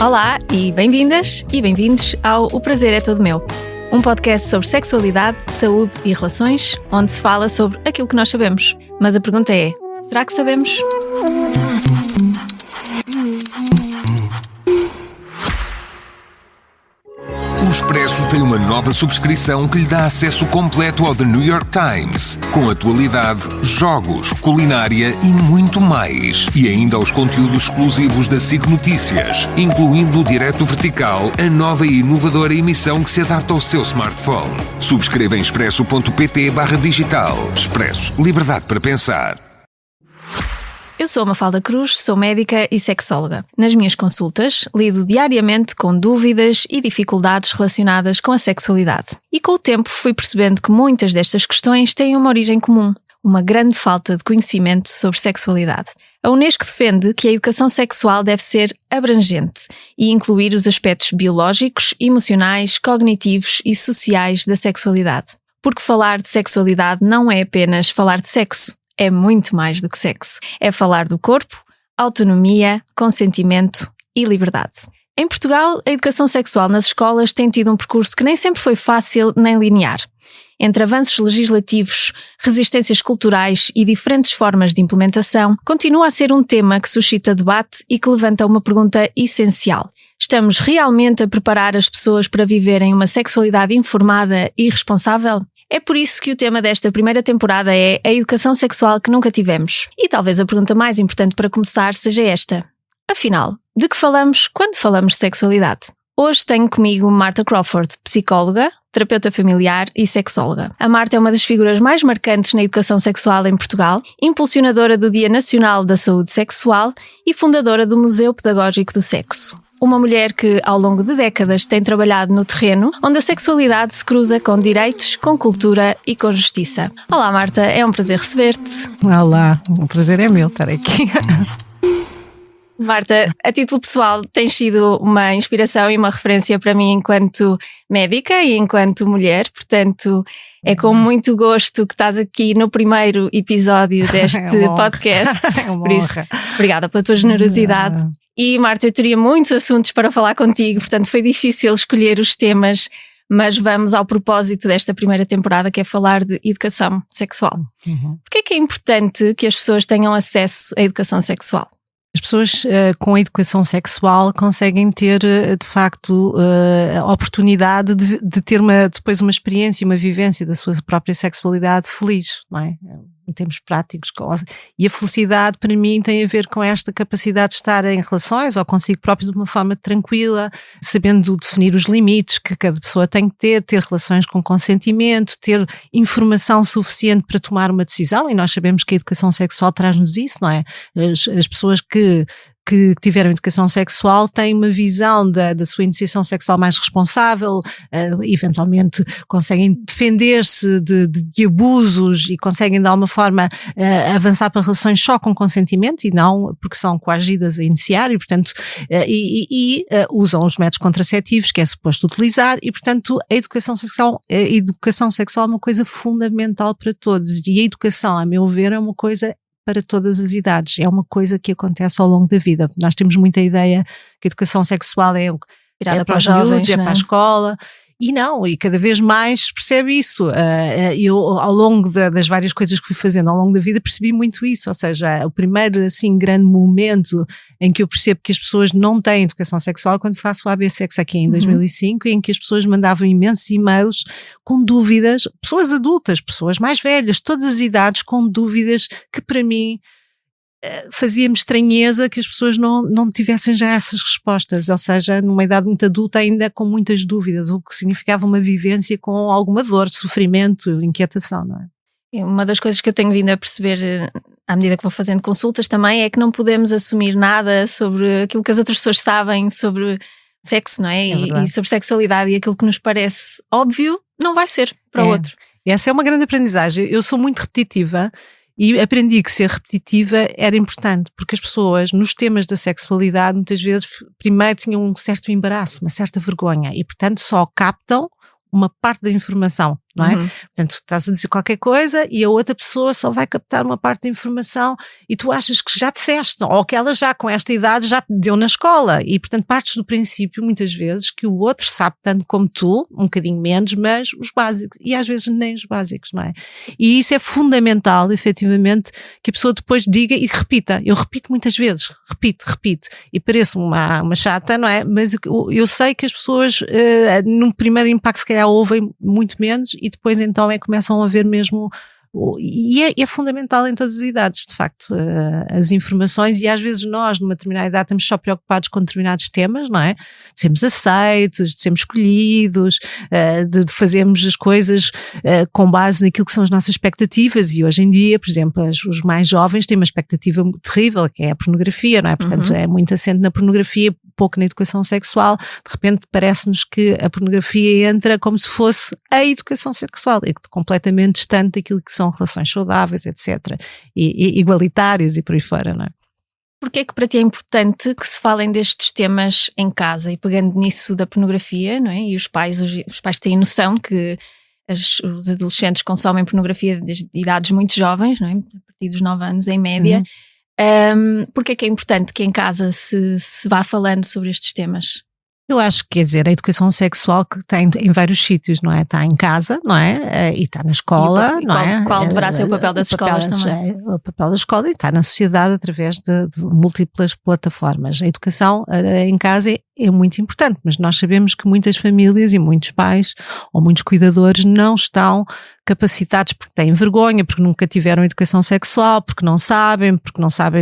Olá e bem-vindas e bem-vindos ao O Prazer é Todo Meu, um podcast sobre sexualidade, saúde e relações, onde se fala sobre aquilo que nós sabemos. Mas a pergunta é, será que sabemos? O Expresso tem uma nova subscrição que lhe dá acesso completo ao The New York Times, com atualidade, jogos, culinária e muito mais. E ainda aos conteúdos exclusivos da SIC Notícias, incluindo o Direto Vertical, a nova e inovadora emissão que se adapta ao seu smartphone. Subscreva em expresso.pt/digital. Expresso. Liberdade para pensar. Eu sou a Mafalda Cruz, sou médica e sexóloga. Nas minhas consultas, lido diariamente com dúvidas e dificuldades relacionadas com a sexualidade. E com o tempo fui percebendo que muitas destas questões têm uma origem comum, uma grande falta de conhecimento sobre sexualidade. A Unesco defende que a educação sexual deve ser abrangente e incluir os aspectos biológicos, emocionais, cognitivos e sociais da sexualidade. Porque falar de sexualidade não é apenas falar de sexo. É muito mais do que sexo. É falar do corpo, autonomia, consentimento e liberdade. Em Portugal, a educação sexual nas escolas tem tido um percurso que nem sempre foi fácil nem linear. Entre avanços legislativos, resistências culturais e diferentes formas de implementação, continua a ser um tema que suscita debate e que levanta uma pergunta essencial. Estamos realmente a preparar as pessoas para viverem uma sexualidade informada e responsável? É por isso que o tema desta primeira temporada é a educação sexual que nunca tivemos. E talvez a pergunta mais importante para começar seja esta. Afinal, de que falamos quando falamos de sexualidade? Hoje tenho comigo Marta Crawford, psicóloga, terapeuta familiar e sexóloga. A Marta é uma das figuras mais marcantes na educação sexual em Portugal, impulsionadora do Dia Nacional da Saúde Sexual e fundadora do Museu Pedagógico do Sexo. Uma mulher que, ao longo de décadas, tem trabalhado no terreno onde a sexualidade se cruza com direitos, com cultura e com justiça. Olá, Marta, é um prazer receber-te. Olá, o prazer é meu estar aqui. Marta, a título pessoal, tens sido uma inspiração e uma referência para mim enquanto médica e enquanto mulher, portanto é com muito gosto que estás aqui no primeiro episódio deste podcast. Por isso, obrigada pela tua generosidade. E Marta, eu teria muitos assuntos para falar contigo, portanto foi difícil escolher os temas, mas vamos ao propósito desta primeira temporada, que é falar de educação sexual. Porquê é que é importante que as pessoas tenham acesso à educação sexual? As pessoas com a educação sexual conseguem ter, de facto, a oportunidade de ter depois uma experiência, uma vivência da sua própria sexualidade feliz, não é? Em termos práticos. E a felicidade, para mim, tem a ver com esta capacidade de estar em relações ou consigo próprio de uma forma tranquila, sabendo definir os limites que cada pessoa tem que ter relações com consentimento, ter informação suficiente para tomar uma decisão, e nós sabemos que a educação sexual traz-nos isso, não é? As pessoas que tiveram educação sexual têm uma visão da sua iniciação sexual mais responsável, eventualmente conseguem defender-se de abusos e conseguem de alguma forma avançar para relações só com consentimento e não porque são coagidas a iniciar e portanto usam os métodos contraceptivos que é suposto utilizar e portanto a educação sexual é uma coisa fundamental para todos e a educação, a meu ver, é uma coisa para todas as idades, é uma coisa que acontece ao longo da vida. Nós temos muita ideia que a educação sexual é para os jovens, é para a escola, e cada vez mais se percebe isso. Eu, ao longo das várias coisas que fui fazendo ao longo da vida, percebi muito isso, ou seja, o primeiro, assim, grande momento em que eu percebo que as pessoas não têm educação sexual é quando faço o AB Sex aqui em 2005, em que as pessoas mandavam imensos e-mails com dúvidas, pessoas adultas, pessoas mais velhas, todas as idades, com dúvidas que para mim fazia-me estranheza que as pessoas não tivessem já essas respostas, ou seja, numa idade muito adulta ainda com muitas dúvidas, o que significava uma vivência com alguma dor, sofrimento, inquietação, não é? Uma das coisas que eu tenho vindo a perceber à medida que vou fazendo consultas também é que não podemos assumir nada sobre aquilo que as outras pessoas sabem sobre sexo, não é? E sobre sexualidade, e aquilo que nos parece óbvio não vai ser para o outro. Essa é uma grande aprendizagem. Eu sou muito repetitiva e aprendi que ser repetitiva era importante, porque as pessoas nos temas da sexualidade muitas vezes primeiro tinham um certo embaraço, uma certa vergonha e portanto só captam uma parte da informação, não é? Portanto, estás a dizer qualquer coisa e a outra pessoa só vai captar uma parte da informação e tu achas que já disseste, ou que ela já com esta idade já te deu na escola e portanto partes do princípio muitas vezes que o outro sabe tanto como tu, um bocadinho menos, mas os básicos, e às vezes nem os básicos, não é? E isso é fundamental, efetivamente, que a pessoa depois diga e repita. Eu repito muitas vezes, repito, e pareço uma chata, não é? Mas eu sei que as pessoas no primeiro impacto se calhar ouvem muito menos e depois então começam a ver mesmo, e é fundamental em todas as idades, de facto, as informações, e às vezes nós numa determinada idade estamos só preocupados com determinados temas, não é? De sermos aceitos, de sermos escolhidos, de fazermos as coisas com base naquilo que são as nossas expectativas, e hoje em dia, por exemplo, os mais jovens têm uma expectativa terrível, que é a pornografia, não é? Portanto, é muito assente na pornografia, pouco na educação sexual. De repente parece-nos que a pornografia entra como se fosse a educação sexual, é completamente distante daquilo que são relações saudáveis, etc. E igualitárias e por aí fora, não é? Porquê é que para ti é importante que se falem destes temas em casa? E pegando nisso da pornografia, não é? E os pais têm noção que os adolescentes consomem pornografia desde idades muito jovens, não é? A partir dos 9 anos em média. Porquê é que é importante que em casa se vá falando sobre estes temas? Eu acho que, quer dizer, a educação sexual que tem em vários sítios, não é? Está em casa, não é? E está na escola, não é? Qual deverá ser o papel das escolas também? O papel da escola, e está na sociedade através de múltiplas plataformas. A educação em casa é muito importante, mas nós sabemos que muitas famílias e muitos pais ou muitos cuidadores não estão capacitados porque têm vergonha, porque nunca tiveram educação sexual, porque não sabem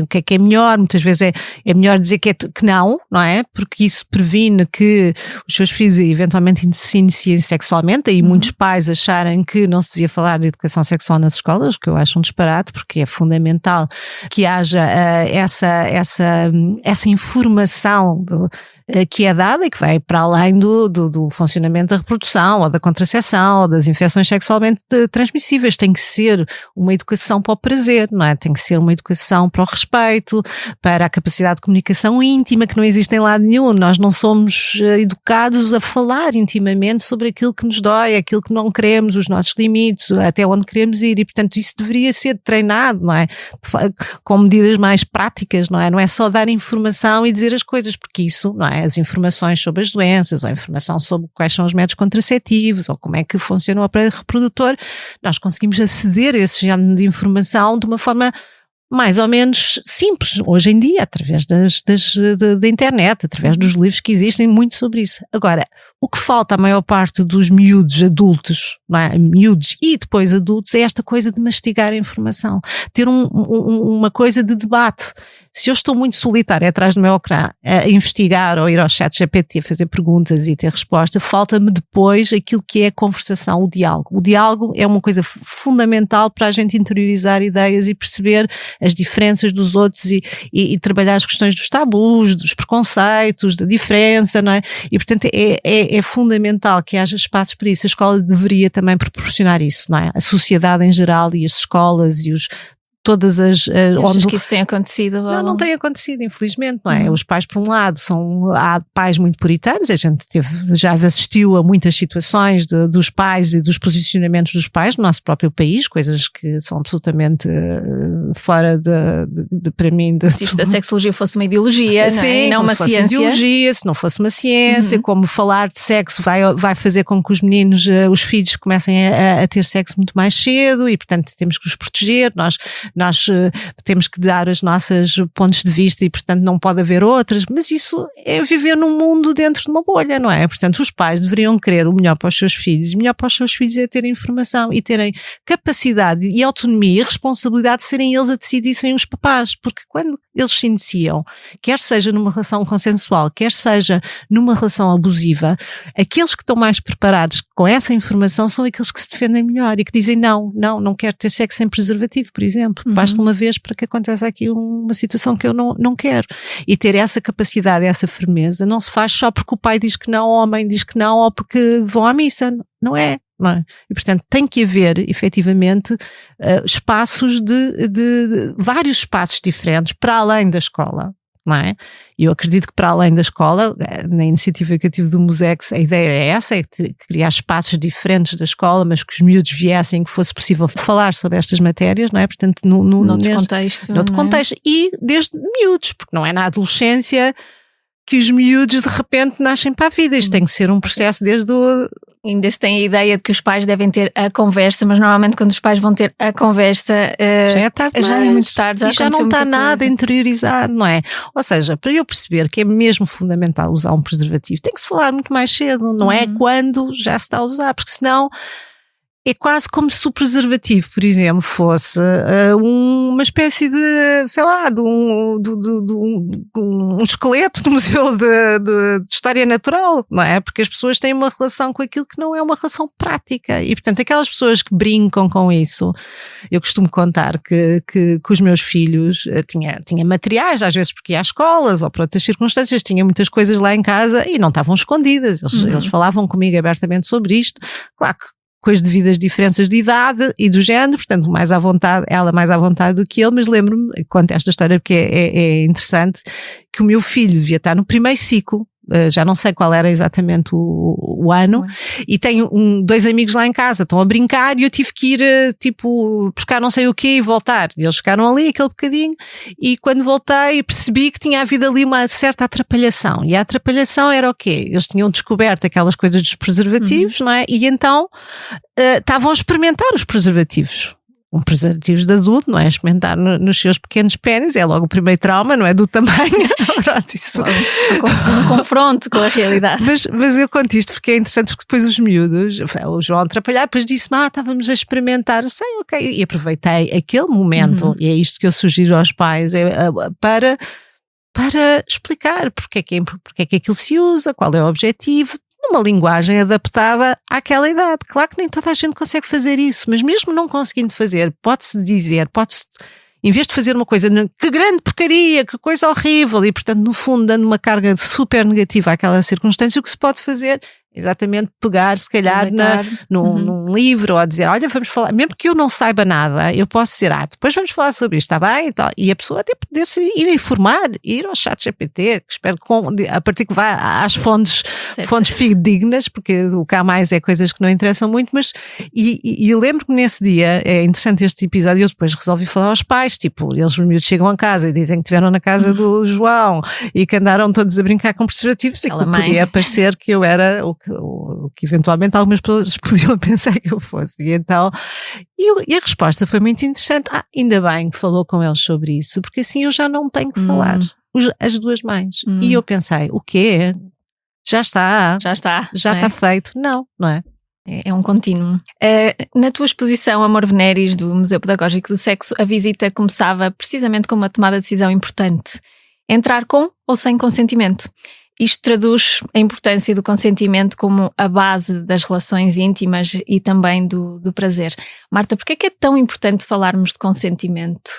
o que é melhor. Muitas vezes é melhor dizer que não é? Porque isso previne que os seus filhos eventualmente se iniciem sexualmente, e muitos pais acharem que não se devia falar de educação sexual nas escolas, o que eu acho um disparate, porque é fundamental que haja essa informação que é dada e que vai para além do funcionamento da reprodução ou da contracepção ou das infecções sexualmente transmissíveis. Tem que ser uma educação para o prazer, não é? Tem que ser uma educação para o respeito, para a capacidade de comunicação íntima, que não existe em lado nenhum. Nós não somos educados a falar intimamente sobre aquilo que nos dói, aquilo que não queremos, os nossos limites, até onde queremos ir, e portanto isso deveria ser treinado, não é? Com medidas mais práticas, não é? Não é só dar informação e dizer as coisas, porque isso, não é? As informações sobre as doenças, ou a informação sobre quais são os métodos contraceptivos, ou como é que funciona o aparelho reprodutor, nós conseguimos aceder a esse género de informação de uma forma mais ou menos simples, hoje em dia, através da internet, através dos livros que existem, muito sobre isso. Agora, o que falta à maior parte dos miúdos adultos, não é? Miúdos e depois adultos, é esta coisa de mastigar a informação, ter uma coisa de debate. Se eu estou muito solitária atrás do meu ecrã a investigar ou ir ao chat GPT a fazer perguntas e ter resposta, falta-me depois aquilo que é a conversação, o diálogo. O diálogo é uma coisa fundamental para a gente interiorizar ideias e perceber as diferenças dos outros e trabalhar as questões dos tabus, dos preconceitos, da diferença, não é? E portanto é fundamental que haja espaços para isso. A escola deveria também proporcionar isso, não é? A sociedade em geral e as escolas e todas as... Achas que isso tem acontecido? Não tem acontecido, infelizmente, não é? Os pais, por um lado, há pais muito puritanos, a gente já assistiu a muitas situações dos pais e dos posicionamentos dos pais no nosso próprio país, coisas que são absolutamente fora para mim... Se isto da sexologia fosse uma ideologia, sim, não uma ciência. Ideologia, se não fosse uma ciência, como falar de sexo vai fazer com que os meninos, os filhos comecem a ter sexo muito mais cedo e, portanto, temos que os proteger, nós temos que dar os nossos pontos de vista e, portanto, não pode haver outras, mas isso é viver num mundo dentro de uma bolha, não é? Portanto, os pais deveriam querer o melhor para os seus filhos, e o melhor para os seus filhos é terem informação e terem capacidade e autonomia e responsabilidade de serem eles a decidir sem os papás, porque quando eles se iniciam, quer seja numa relação consensual, quer seja numa relação abusiva, aqueles que estão mais preparados com essa informação são aqueles que se defendem melhor e que dizem não quero ter sexo sem preservativo, por exemplo. Basta uma vez para que aconteça aqui uma situação que eu não quero. E ter essa capacidade, essa firmeza, não se faz só porque o pai diz que não, ou a mãe diz que não, ou porque vão à missa. Não é? E portanto tem que haver efetivamente espaços de vários espaços diferentes para além da escola. não é? E eu acredito que para além da escola, na iniciativa que eu tive do Musex, a ideia é essa, é criar espaços diferentes da escola, mas que os miúdos viessem, que fosse possível falar sobre estas matérias, não é? Portanto, noutro contexto. Noutro contexto. E desde miúdos, porque não é na adolescência que os miúdos de repente nascem para a vida. Isto tem que ser um processo desde o... Ainda se tem a ideia de que os pais devem ter a conversa, mas normalmente quando os pais vão ter a conversa já é tarde, já é muito tarde, já não está nada interiorizado, não é? Ou seja, para eu perceber que é mesmo fundamental usar um preservativo, tem que se falar muito mais cedo, não é quando já se está a usar, porque senão é quase como se o preservativo, por exemplo, fosse uma espécie de, sei lá, de um esqueleto no museu de história natural, não é? Porque as pessoas têm uma relação com aquilo que não é uma relação prática e, portanto, aquelas pessoas que brincam com isso, eu costumo contar que os meus filhos tinha materiais, às vezes porque ia às escolas ou por outras circunstâncias, tinha muitas coisas lá em casa e não estavam escondidas, eles falavam comigo abertamente sobre isto, claro que com as devidas diferenças de idade e do género, portanto mais à vontade, ela mais à vontade do que ele, mas lembro-me, conto esta história porque é interessante, que o meu filho devia estar no primeiro ciclo, já não sei qual era exatamente o ano, e tenho dois amigos lá em casa, estão a brincar e eu tive que ir buscar não sei o quê e voltar, e eles ficaram ali aquele bocadinho e quando voltei percebi que tinha havido ali uma certa atrapalhação, e a atrapalhação era o quê? Eles tinham descoberto aquelas coisas dos preservativos, não é? E então estavam a experimentar os preservativos. Preservativos de adulto, não é? Experimentar nos seus pequenos pênis, é logo o primeiro trauma, não é? Do tamanho. Pronto, isso. Um confronto com a realidade. Mas eu conto isto porque é interessante, porque depois os miúdos, o João atrapalhar, depois disse-me, estávamos a experimentar, eu sei, ok, e aproveitei aquele momento, e é isto que eu sugiro aos pais, para explicar porque é que aquilo se usa, qual é o objetivo, uma linguagem adaptada àquela idade. Claro que nem toda a gente consegue fazer isso, mas mesmo não conseguindo fazer, pode-se dizer, em vez de fazer uma coisa, que grande porcaria, que coisa horrível, e portanto no fundo dando uma carga super negativa àquela circunstância, o que se pode fazer é exatamente pegar se calhar num livro, ou dizer, olha, vamos falar, mesmo que eu não saiba nada, eu posso dizer, depois vamos falar sobre isto, está bem? E a pessoa até poder-se ir informar, ir ao ChatGPT, que espero que a partir que vá às fontes fidedignas, porque o que há mais é coisas que não interessam muito, mas e eu lembro que nesse dia, é interessante este episódio, eu depois resolvi falar aos pais, os miúdos chegam a casa e dizem que estiveram na casa do João e que andaram todos a brincar com preservativos e que podia parecer que eu era o que eventualmente algumas pessoas podiam pensar que eu fosse. E então, e a resposta foi muito interessante. Ainda bem que falou com eles sobre isso, porque assim eu já não tenho que falar. As duas mães. E eu pensei, o quê? Já está feito. Não é? É um contínuo. Na tua exposição Amor Veneris do Museu Pedagógico do Sexo, a visita começava precisamente com uma tomada de decisão importante. Entrar com ou sem consentimento. Isto traduz a importância do consentimento como a base das relações íntimas e também do prazer. Marta, porquê é tão importante falarmos de consentimento?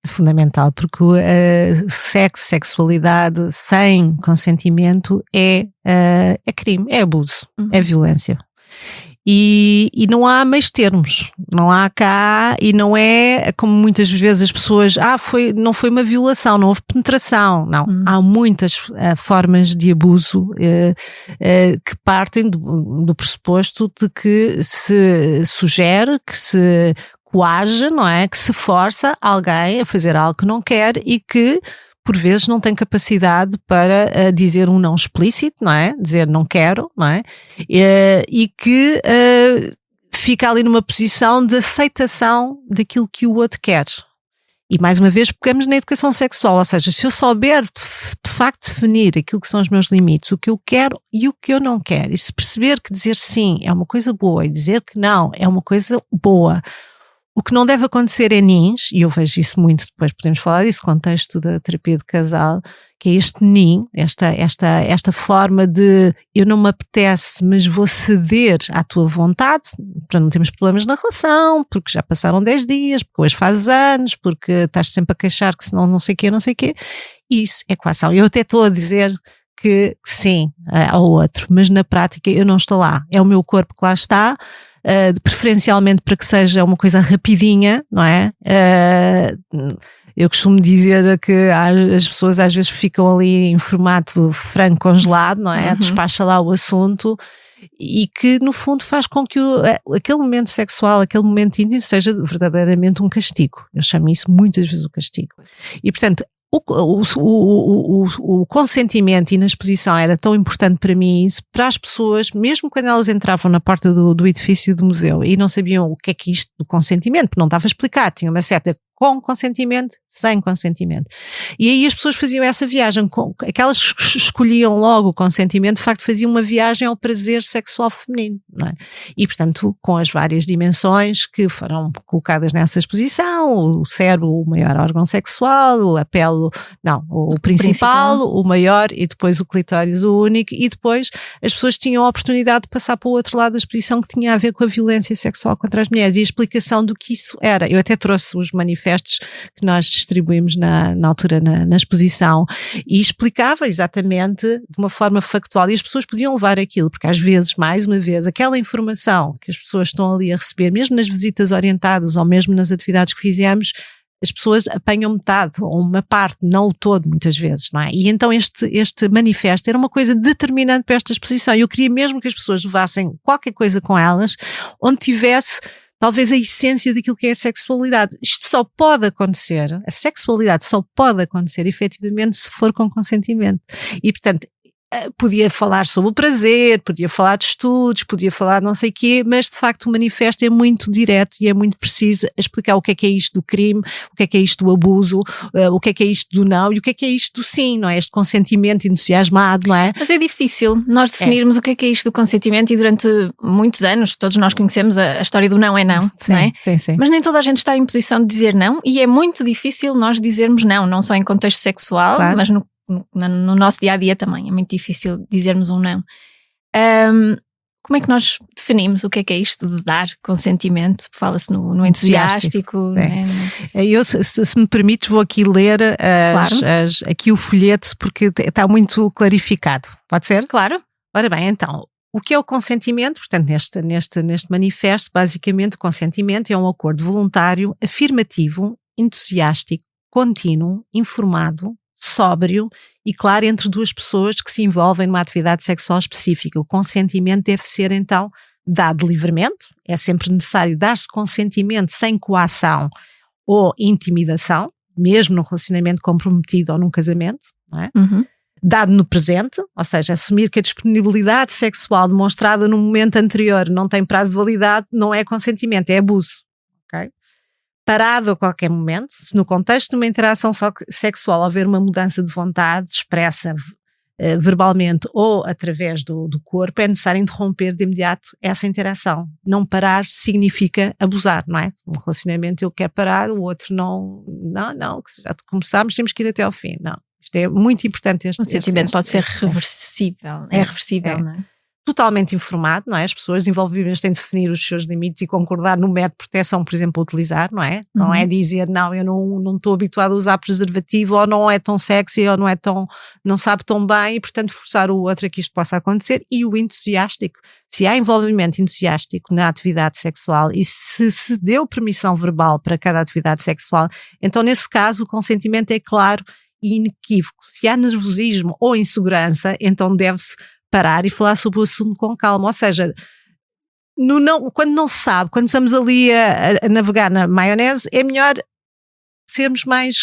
É fundamental, porque sexualidade sem consentimento é crime, é abuso, é violência. E não há meios termos, não há cá, e não é como muitas vezes as pessoas, não foi uma violação, não houve penetração, não. Há muitas formas de abuso que partem do pressuposto de que se sugere, que se coage, não é? Que se força alguém a fazer algo que não quer e que por vezes não tem capacidade para dizer um não explícito, não é? Dizer não quero, não é? E que fica ali numa posição de aceitação daquilo que o outro quer. E mais uma vez pegamos na educação sexual, ou seja, se eu souber de facto definir aquilo que são os meus limites, o que eu quero e o que eu não quero, e se perceber que dizer sim é uma coisa boa e dizer que não é uma coisa boa, o que não deve acontecer é nins, e eu vejo isso muito, depois podemos falar disso, contexto da terapia de casal, que é este nin, esta forma de eu não me apetece, mas vou ceder à tua vontade, para não termos problemas na relação, porque já passaram 10 dias, porque hoje fazes anos, porque estás sempre a queixar que senão não sei o quê, isso é coação. Eu até estou a dizer que sim ao outro, mas na prática eu não estou lá, é o meu corpo que lá está. preferencialmente para que seja uma coisa rapidinha, não é? Eu costumo dizer que as pessoas às vezes ficam ali em formato frango congelado, não é? Despacha lá o assunto e que no fundo faz com que aquele momento sexual, aquele momento íntimo seja verdadeiramente um castigo. Eu chamo isso muitas vezes o castigo. E portanto, o consentimento e na exposição era tão importante para mim, isso, para as pessoas, mesmo quando elas entravam na porta do edifício do museu e não sabiam o que é isto do consentimento, porque não estava explicado, tinha uma certa com consentimento, sem consentimento. E aí as pessoas faziam essa viagem, aquelas que escolhiam logo o consentimento, de facto faziam uma viagem ao prazer sexual feminino, não é? E portanto, com as várias dimensões que foram colocadas nessa exposição, o cérebro, o maior órgão sexual, o principal, o maior, e depois o clitóris, o único, e depois as pessoas tinham a oportunidade de passar para o outro lado da exposição que tinha a ver com a violência sexual contra as mulheres e a explicação do que isso era. Eu até trouxe os manifestos que nós distribuímos na altura na exposição e explicava exatamente de uma forma factual e as pessoas podiam levar aquilo, porque às vezes, mais uma vez, aquela informação que as pessoas estão ali a receber, mesmo nas visitas orientadas ou mesmo nas atividades que fizemos, as pessoas apanham metade ou uma parte, não o todo muitas vezes, não é? E então este manifesto era uma coisa determinante para esta exposição e eu queria mesmo que as pessoas levassem qualquer coisa com elas onde tivesse talvez a essência daquilo que é a sexualidade. Isto só pode acontecer, a sexualidade só pode acontecer efetivamente se for com consentimento. E portanto, podia falar sobre o prazer, podia falar de estudos, podia falar de não sei o quê, mas de facto o manifesto é muito direto e é muito preciso a explicar o que é isto do crime, o que é isto do abuso, o que é isto do não e o que é isto do sim, não é? Este consentimento entusiasmado, não é? Mas é difícil nós definirmos o que é isto do consentimento e durante muitos anos, todos nós conhecemos a história do não é não, sim, não é? Sim. Mas nem toda a gente está em posição de dizer não e é muito difícil nós dizermos não só em contexto sexual, claro, mas no nosso dia-a-dia também é muito difícil dizermos um não. Como é que nós definimos o que é isto de dar consentimento? Fala-se no entusiástico. Né? Eu, se me permites, vou aqui ler aqui o folheto porque está muito clarificado. Pode ser? Claro. Ora bem, então, o que é o consentimento? Portanto, neste manifesto, basicamente, o consentimento é um acordo voluntário, afirmativo, entusiástico, contínuo, informado, sóbrio e claro entre duas pessoas que se envolvem numa atividade sexual específica. O consentimento deve ser então dado livremente, é sempre necessário dar-se consentimento sem coação ou intimidação, mesmo num relacionamento comprometido ou num casamento, não é? Dado no presente, ou seja, assumir que a disponibilidade sexual demonstrada no momento anterior não tem prazo de validade, não é consentimento, é abuso, ok? Parado a qualquer momento, se no contexto de uma interação sexual houver uma mudança de vontade expressa verbalmente ou através do corpo, é necessário interromper de imediato essa interação. Não parar significa abusar, não é? Um relacionamento eu quero parar, o outro não, que já começámos, temos que ir até ao fim, não. Isto é muito importante. O sentimento pode ser reversível, é reversível, não é? Totalmente informado, não é? As pessoas envolvidas têm de definir os seus limites e concordar no método de proteção, por exemplo, a utilizar, não é? Não é dizer, não, eu não estou habituado a usar preservativo, ou não é tão sexy, ou não sabe tão bem, e portanto forçar o outro a que isto possa acontecer. E o entusiástico, se há envolvimento entusiástico na atividade sexual e se deu permissão verbal para cada atividade sexual, então nesse caso o consentimento é claro e inequívoco. Se há nervosismo ou insegurança, então deve-se parar e falar sobre o assunto com calma, ou seja, quando não se sabe, quando estamos ali a navegar na maionese, é melhor sermos mais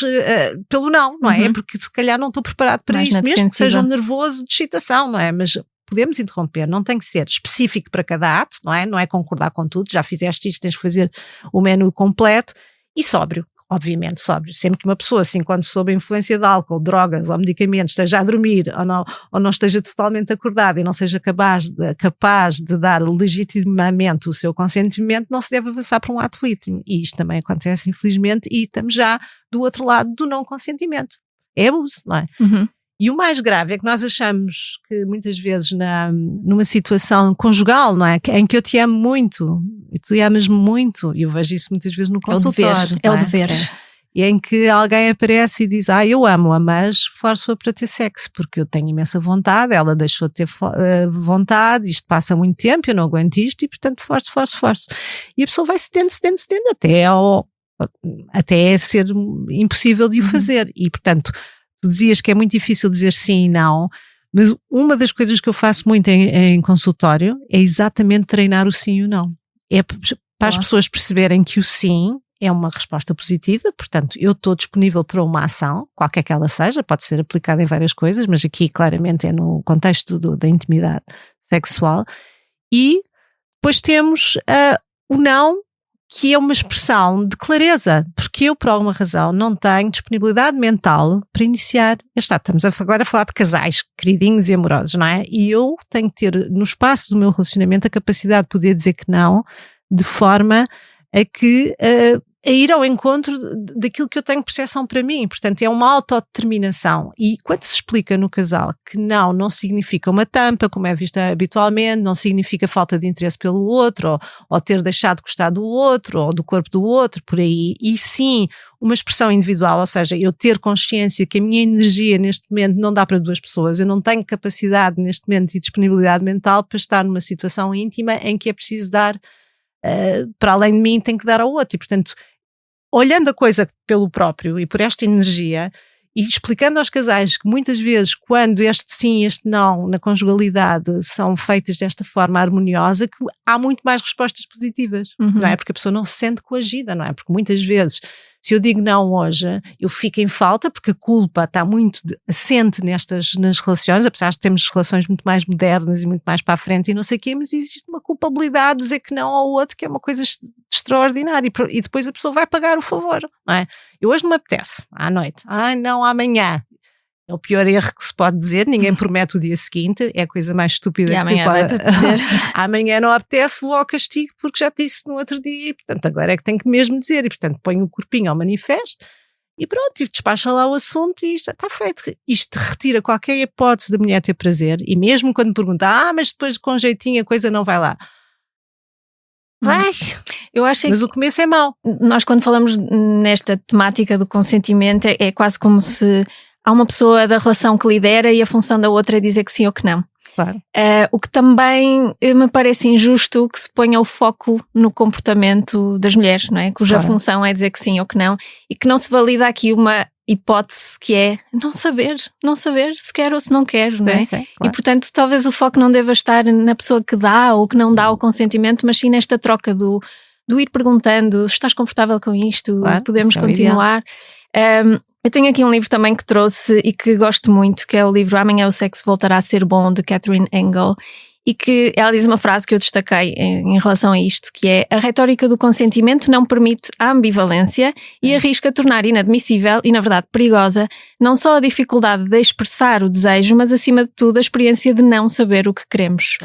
pelo não é? É porque se calhar não estou preparado para mais isto, mesmo que seja um nervoso de excitação, não é? Mas podemos interromper, não tem que ser específico para cada ato, não é? Não é concordar com tudo, já fizeste isto, tens de fazer o menu completo e sóbrio. Obviamente sóbrio, sempre que uma pessoa se encontre sob a influência de álcool, drogas ou medicamentos, esteja a dormir ou não esteja totalmente acordada e não seja capaz de dar legitimamente o seu consentimento, não se deve avançar para um ato íntimo. E isto também acontece infelizmente e estamos já do outro lado do não consentimento. É abuso, não é? E o mais grave é que nós achamos que muitas vezes numa situação conjugal, não é? Em que eu te amo muito e tu amas-me muito, e eu vejo isso muitas vezes no consultório. É o dever. e em que alguém aparece e diz, eu amo-a, mas forço-a para ter sexo, porque eu tenho imensa vontade, ela deixou de ter vontade, isto passa muito tempo, eu não aguento isto, e portanto forço. E a pessoa vai cedendo até ser impossível de o fazer. E portanto, tu dizias que é muito difícil dizer sim e não, mas uma das coisas que eu faço muito em consultório é exatamente treinar o sim e o não. É para as pessoas perceberem que o sim é uma resposta positiva, portanto eu estou disponível para uma ação, qualquer que ela seja, pode ser aplicada em várias coisas, mas aqui claramente é no contexto da intimidade sexual. E depois temos o não, que é uma expressão de clareza, porque eu por alguma razão não tenho disponibilidade mental para iniciar este ato. Estamos agora a falar de casais queridinhos e amorosos, não é? E eu tenho que ter no espaço do meu relacionamento a capacidade de poder dizer que não, de forma a ir ao encontro daquilo que eu tenho percepção para mim. Portanto, é uma autodeterminação. E quando se explica no casal que não significa uma tampa, como é vista habitualmente, não significa falta de interesse pelo outro, ou ter deixado de gostar do outro, ou do corpo do outro, por aí, e sim uma expressão individual, ou seja, eu ter consciência que a minha energia neste momento não dá para duas pessoas, eu não tenho capacidade neste momento e disponibilidade mental para estar numa situação íntima em que é preciso dar, para além de mim, tem que dar ao outro. E portanto, olhando a coisa pelo próprio e por esta energia e explicando aos casais que muitas vezes quando este sim e este não na conjugalidade são feitas desta forma harmoniosa, que há muito mais respostas positivas, não é? Porque a pessoa não se sente coagida, não é? Porque muitas vezes, se eu digo não hoje, eu fico em falta porque a culpa está muito assente nas relações, apesar de termos relações muito mais modernas e muito mais para a frente e não sei o quê, mas existe uma culpabilidade de dizer que não ao outro, que é uma coisa extraordinária, e depois a pessoa vai pagar o favor, não é? Eu hoje não me apetece, à noite, não, amanhã. É o pior erro que se pode dizer, ninguém promete o dia seguinte, é a coisa mais estúpida e que amanhã pode apetecer. Amanhã não apetece, vou ao castigo porque já te disse no outro dia e portanto agora é que tenho que mesmo dizer e portanto ponho o corpinho ao manifesto e pronto, e despacha lá o assunto e isto está feito. Isto retira qualquer hipótese da mulher ter prazer e mesmo quando pergunta, mas depois com jeitinho a coisa não vai lá. Vai, eu acho mas que o começo é mau. Nós quando falamos nesta temática do consentimento é quase como se há uma pessoa da relação que lidera e a função da outra é dizer que sim ou que não. Claro. O que também me parece injusto que se ponha o foco no comportamento das mulheres, não é? Cuja função é dizer que sim ou que não, e que não se valida aqui uma hipótese que é não saber se quer ou se não quer, não é? Sim, claro. E portanto talvez o foco não deva estar na pessoa que dá ou que não dá o consentimento, mas sim nesta troca do ir perguntando, estás confortável com isto? Claro, podemos continuar? Eu tenho aqui um livro também que trouxe e que gosto muito, que é o livro Amanhã o Sexo Voltará a Ser Bom, de Catherine Engel, e que ela diz uma frase que eu destaquei em relação a isto, que é: a retórica do consentimento não permite a ambivalência e arrisca tornar inadmissível e, na verdade, perigosa, não só a dificuldade de expressar o desejo, mas, acima de tudo, a experiência de não saber o que queremos.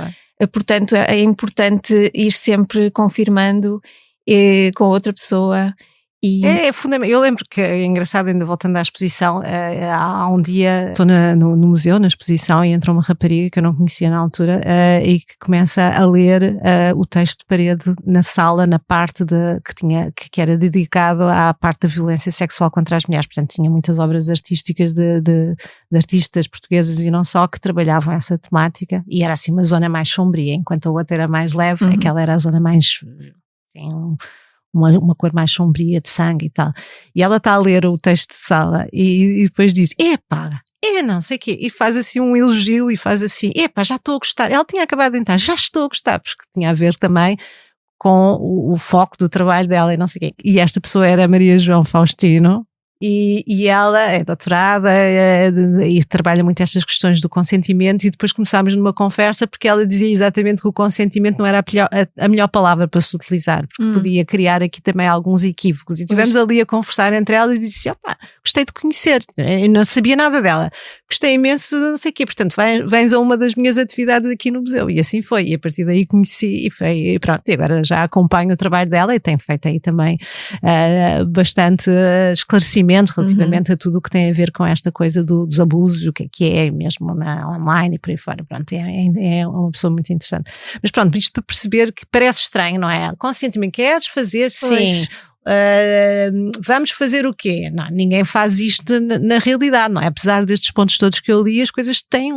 Portanto, é importante ir sempre confirmando com a outra pessoa. É fundamental. Eu lembro que é engraçado, ainda voltando à exposição, há um dia estou no museu, na exposição, e entra uma rapariga que eu não conhecia na altura e que começa a ler o texto de parede na sala, na parte que era dedicado à parte da violência sexual contra as mulheres. Portanto, tinha muitas obras artísticas de artistas portugueses e não só, que trabalhavam essa temática, e era assim uma zona mais sombria, enquanto a outra era mais leve, aquela era a zona mais assim, uma cor mais sombria de sangue e tal, e ela está a ler o texto de sala e depois diz, não sei o quê, e faz assim um elogio e faz assim, já estou a gostar. Ela tinha acabado de entrar, já estou a gostar, porque tinha a ver também com o foco do trabalho dela e não sei o quê. E esta pessoa era a Maria João Faustino, e ela é doutorada e trabalha muito estas questões do consentimento, e depois começámos numa conversa porque ela dizia exatamente que o consentimento não era a melhor palavra para se utilizar, porque podia criar aqui também alguns equívocos, e estivemos ali a conversar entre ela e disse, gostei de conhecer, eu não sabia nada dela, gostei imenso de não sei o quê, portanto vens a uma das minhas atividades aqui no museu, e assim foi, e a partir daí conheci e pronto, e agora já acompanho o trabalho dela e tem feito aí também bastante esclarecimento relativamente a tudo o que tem a ver com esta coisa dos abusos, o que é mesmo online e por aí fora. Pronto, é uma pessoa muito interessante. Mas pronto, isto para perceber que parece estranho, não é? Consentimento, queres fazer? Sim. vamos fazer o quê? Não, ninguém faz isto na realidade, não é? Apesar destes pontos todos que eu li, as coisas têm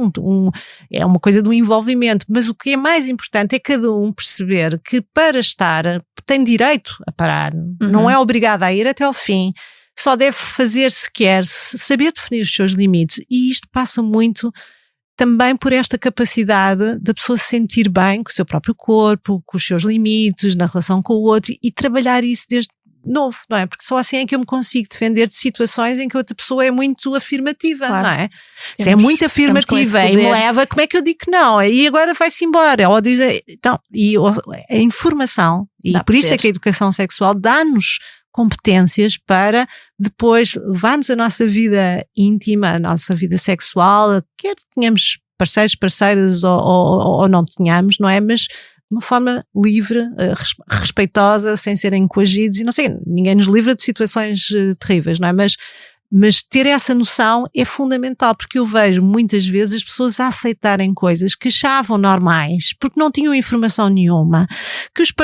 é uma coisa do envolvimento, mas o que é mais importante é cada um perceber que para estar tem direito a parar, não é obrigado a ir até ao fim, só deve fazer se quer, saber definir os seus limites, e isto passa muito também por esta capacidade da pessoa se sentir bem com o seu próprio corpo, com os seus limites, na relação com o outro, e trabalhar isso desde novo, não é? Porque só assim é que eu me consigo defender de situações em que outra pessoa é muito afirmativa, claro. Não é? Se é muito afirmativa e me leva, como é que eu digo que não? E agora vai-se embora. Ou diz, então, e a informação, e por isso é que a educação sexual dá-nos competências para depois levarmos a nossa vida íntima, a nossa vida sexual, quer tenhamos parceiros, parceiras ou não tenhamos, não é? Mas de uma forma livre, respeitosa, sem serem coagidos, e não sei, ninguém nos livra de situações terríveis, não é? Mas ter essa noção é fundamental, porque eu vejo muitas vezes as pessoas a aceitarem coisas que achavam normais, porque não tinham informação nenhuma, que os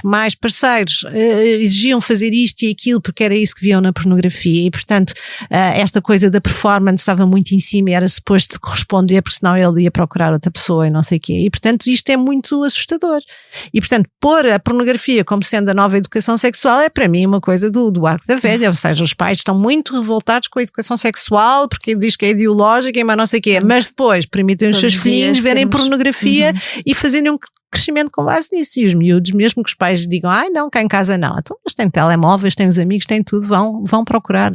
mais parceiros, exigiam fazer isto e aquilo porque era isso que viam na pornografia, e portanto esta coisa da performance estava muito em cima e era suposto corresponder, porque senão ele ia procurar outra pessoa e não sei o quê, e portanto isto é muito assustador. E portanto pôr a pornografia como sendo a nova educação sexual é para mim uma coisa do arco da velha, ou seja, os pais estão muito revoltados com a educação sexual, porque diz que é ideológica, mas não sei o quê, mas depois permitem os seus filhos verem pornografia e fazerem um crescimento com base nisso, e os miúdos, mesmo que os pais digam, não, cá em casa não, então, mas têm telemóveis, têm os amigos, têm tudo, vão procurar.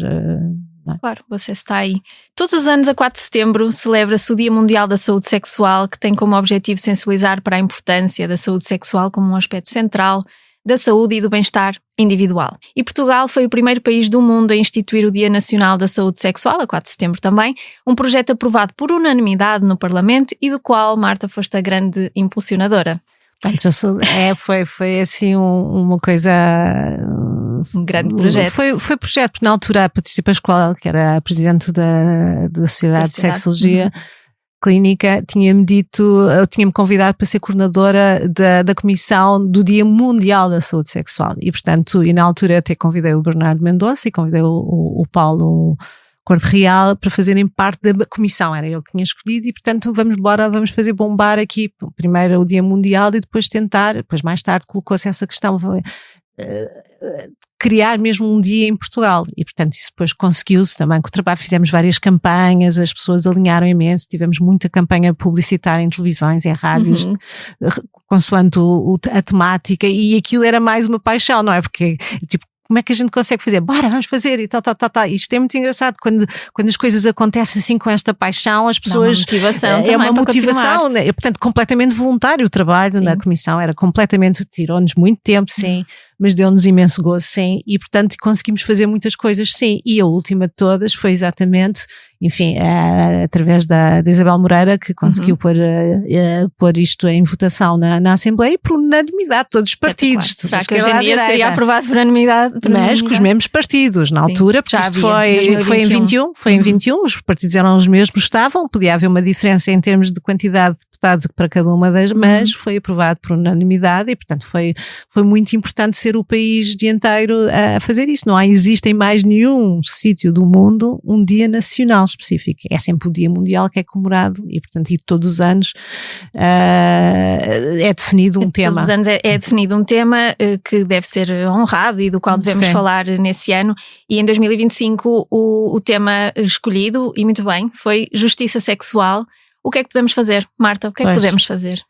Claro, você está aí. Todos os anos, a 4 de setembro, celebra-se o Dia Mundial da Saúde Sexual, que tem como objetivo sensibilizar para a importância da saúde sexual como um aspecto central da saúde e do bem-estar individual. E Portugal foi o primeiro país do mundo a instituir o Dia Nacional da Saúde Sexual, a 4 de setembro também, um projeto aprovado por unanimidade no Parlamento e do qual, Marta, foste a grande impulsionadora. Foi assim uma coisa... Um grande projeto. Foi projeto, porque na altura a Patrícia Pascoal, que era a presidente da Sociedade de Sexologia Clínica, tinha-me convidado para ser coordenadora da Comissão do Dia Mundial da Saúde Sexual, e portanto, na altura até convidei o Bernardo Mendonça e convidei o Paulo Corte Real para fazerem parte da comissão, era eu que tinha escolhido, e portanto vamos fazer bombar aqui primeiro o Dia Mundial e depois depois mais tarde colocou-se essa questão, criar mesmo um dia em Portugal, e portanto isso depois conseguiu-se também com o trabalho, fizemos várias campanhas, as pessoas alinharam imenso, tivemos muita campanha publicitária em televisões, em rádios, consoante a temática, e aquilo era mais uma paixão, não é? Porque tipo, como é que a gente consegue fazer? Bora, vamos fazer e tal. Isto é muito engraçado quando as coisas acontecem assim com esta paixão, as pessoas... É uma motivação, né? Portanto, completamente voluntário o trabalho na comissão, era completamente, tirou-nos muito tempo, sim, mas deu-nos imenso gozo, sim, e portanto conseguimos fazer muitas coisas, sim, e a última de todas foi exatamente, enfim, através da Isabel Moreira, que conseguiu pôr isto em votação na Assembleia, e por unanimidade, todos os partidos. Será que hoje em dia seria aprovado por unanimidade? Mas com os mesmos partidos, na altura, porque isto foi em 21, os partidos eram os mesmos, estavam, podia haver uma diferença em termos de quantidade de deputados para cada uma das, mas foi aprovado por unanimidade, e portanto foi muito importante ser o país dianteiro a fazer isso. Não existe em mais nenhum sítio do mundo um dia nacional específico, é sempre o Dia Mundial que é comemorado, e portanto todos os anos é definido um tema. Todos os anos é definido um tema que deve ser honrado e do qual devemos falar nesse ano, e em 2025 o tema escolhido, e muito bem, foi justiça sexual. O que é que podemos fazer, Marta? O que é que podemos fazer?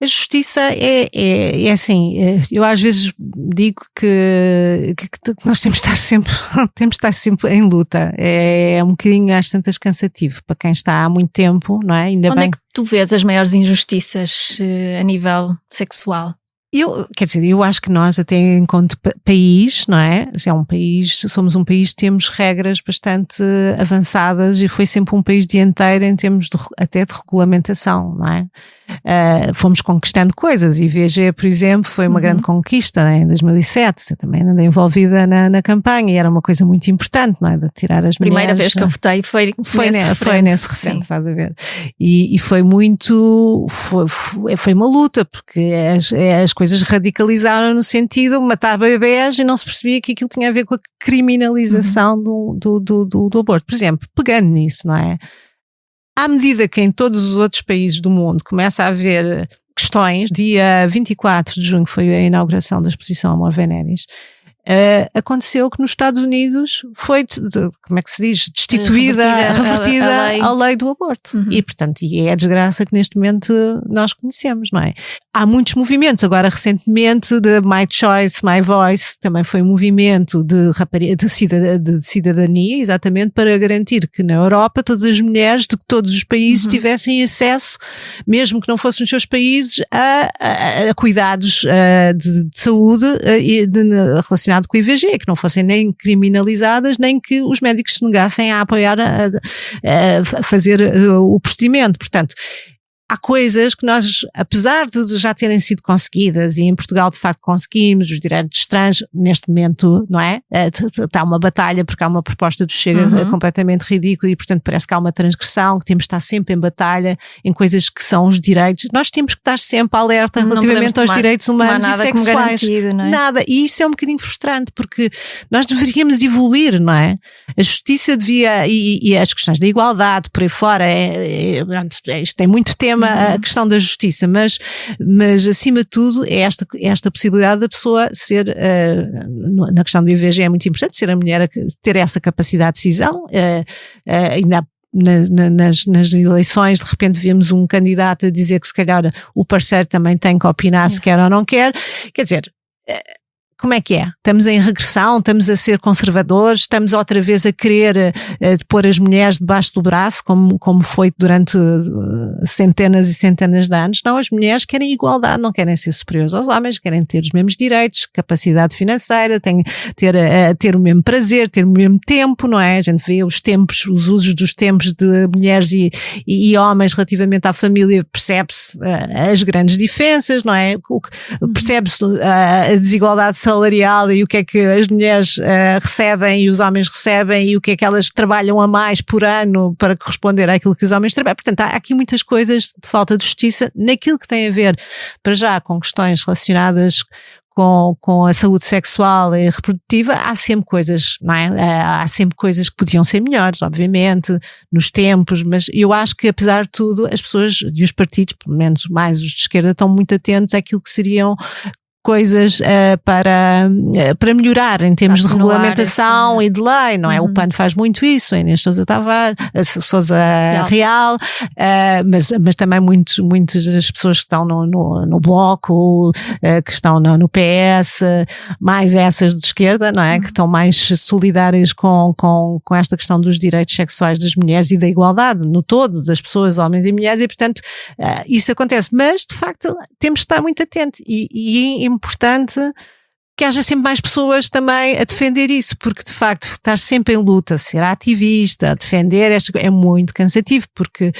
A justiça é assim, eu às vezes digo que nós temos de estar sempre em luta, é um bocadinho às tantas cansativo para quem está há muito tempo, não é? Ainda Onde bem é que tu vês as maiores injustiças a nível sexual? Eu acho que nós, até enquanto país, não é? Somos um país que temos regras bastante avançadas, e foi sempre um país dianteiro em termos até de regulamentação, não é? Fomos conquistando coisas, e VG, por exemplo, foi uma grande conquista, né? Em 2007, eu também andei envolvida na campanha, e era uma coisa muito importante, não é? De tirar as mulheres. Primeira vez que eu votei foi nesse referente, estás a ver? E foi muito, foi uma luta, porque as coisas coisas radicalizaram no sentido de matar bebés e não se percebia que aquilo tinha a ver com a criminalização do aborto. Por exemplo, pegando nisso, não é? À medida que em todos os outros países do mundo começa a haver questões, dia 24 de junho foi a inauguração da exposição Amor Veneris, aconteceu que nos Estados Unidos foi, como é que se diz, revertida a lei do aborto. E, portanto, é a desgraça que neste momento nós conhecemos, não é? Há muitos movimentos, agora recentemente de My Choice, My Voice, também foi um movimento de cidadania, exatamente para garantir que na Europa todas as mulheres de todos os países tivessem acesso, mesmo que não fossem nos seus países, a cuidados de saúde relacionados com o IVG, que não fossem nem criminalizadas, nem que os médicos se negassem a apoiar a fazer o procedimento. Portanto, há coisas que nós, apesar de já terem sido conseguidas, e em Portugal de facto conseguimos, os direitos trans, neste momento, não é? Está uma batalha porque há uma proposta do Chega completamente ridícula e portanto parece que há uma transgressão, que temos de estar sempre em batalha em coisas que são os direitos. Nós temos que estar sempre alerta relativamente aos direitos humanos e sexuais. Não é? Nada. E isso é um bocadinho frustrante porque nós deveríamos evoluir, não é? A justiça devia, e as questões da igualdade por aí fora, isto tem muito tema, a questão da justiça, mas acima de tudo é esta possibilidade da pessoa ser, na questão do IVG é muito importante, ser a mulher a ter essa capacidade de decisão, ainda nas eleições de repente vemos um candidato a dizer que se calhar o parceiro também tem que opinar se quer ou não quer, quer dizer... Como é que é? Estamos em regressão, estamos a ser conservadores, estamos outra vez a querer pôr as mulheres debaixo do braço, como foi durante centenas e centenas de anos. Não, as mulheres querem igualdade, não querem ser superiores aos homens, querem ter os mesmos direitos, capacidade financeira, ter o mesmo prazer, ter o mesmo tempo, não é? A gente vê os usos dos tempos de mulheres e homens relativamente à família, percebe-se as grandes diferenças, não é? Percebe-se a desigualdade salarial e o que é que as mulheres recebem e os homens recebem e o que é que elas trabalham a mais por ano para corresponder àquilo que os homens trabalham. Portanto, há aqui muitas coisas de falta de justiça naquilo que tem a ver, para já, com questões relacionadas com a saúde sexual e reprodutiva. Há sempre coisas, não é? Há sempre coisas que podiam ser melhores, obviamente, nos tempos, mas eu acho que apesar de tudo as pessoas e os partidos, pelo menos mais os de esquerda, estão muito atentos àquilo que seriam coisas para melhorar em termos de regulamentação e de lei, não é? O PAN faz muito isso, a Inês Sousa Tavares, a Sousa Real, mas também muitas das pessoas que estão no Bloco, que estão no PS, mais essas de esquerda, não é? Que estão mais solidárias com esta questão dos direitos sexuais das mulheres e da igualdade no todo das pessoas, homens e mulheres, e portanto isso acontece, mas de facto temos de estar muito atentos e é importante que haja sempre mais pessoas também a defender isso, porque de facto estar sempre em luta, ser ativista, a defender é muito cansativo, porque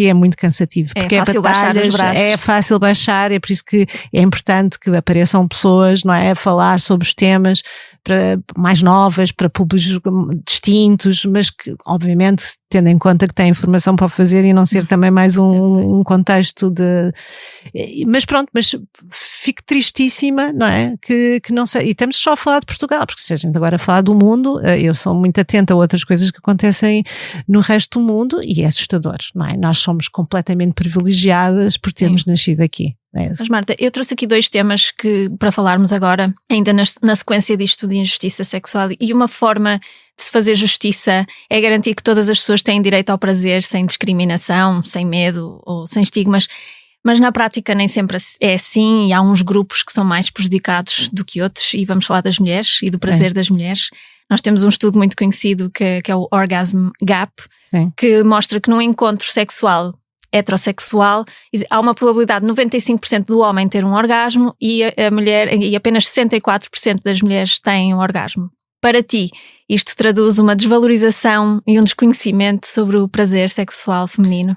é muito cansativo, porque é fácil baixar os braços. É fácil baixar, é por isso que é importante que apareçam pessoas, não é, a falar sobre os temas para mais novas, para públicos distintos, mas que obviamente tendo em conta que tem informação para fazer e não ser também mais um contexto de... Mas pronto, mas fico tristíssima, não é? Que não sei, e estamos só a falar de Portugal, porque se a gente agora falar do mundo, eu sou muito atenta a outras coisas que acontecem no resto do mundo e é assustador, não é? Nós somos completamente privilegiadas por termos nascido aqui. Mas Marta, eu trouxe aqui 2 temas para falarmos agora, ainda na sequência disto de injustiça sexual, e uma forma de se fazer justiça é garantir que todas as pessoas têm direito ao prazer sem discriminação, sem medo ou sem estigmas, mas na prática nem sempre é assim e há uns grupos que são mais prejudicados do que outros, e vamos falar das mulheres e do prazer das mulheres. Nós temos um estudo muito conhecido que é o Orgasm Gap, que mostra que num encontro sexual heterossexual há uma probabilidade de 95% do homem ter um orgasmo e a mulher, e apenas 64% das mulheres têm um orgasmo. Para ti, isto traduz uma desvalorização e um desconhecimento sobre o prazer sexual feminino?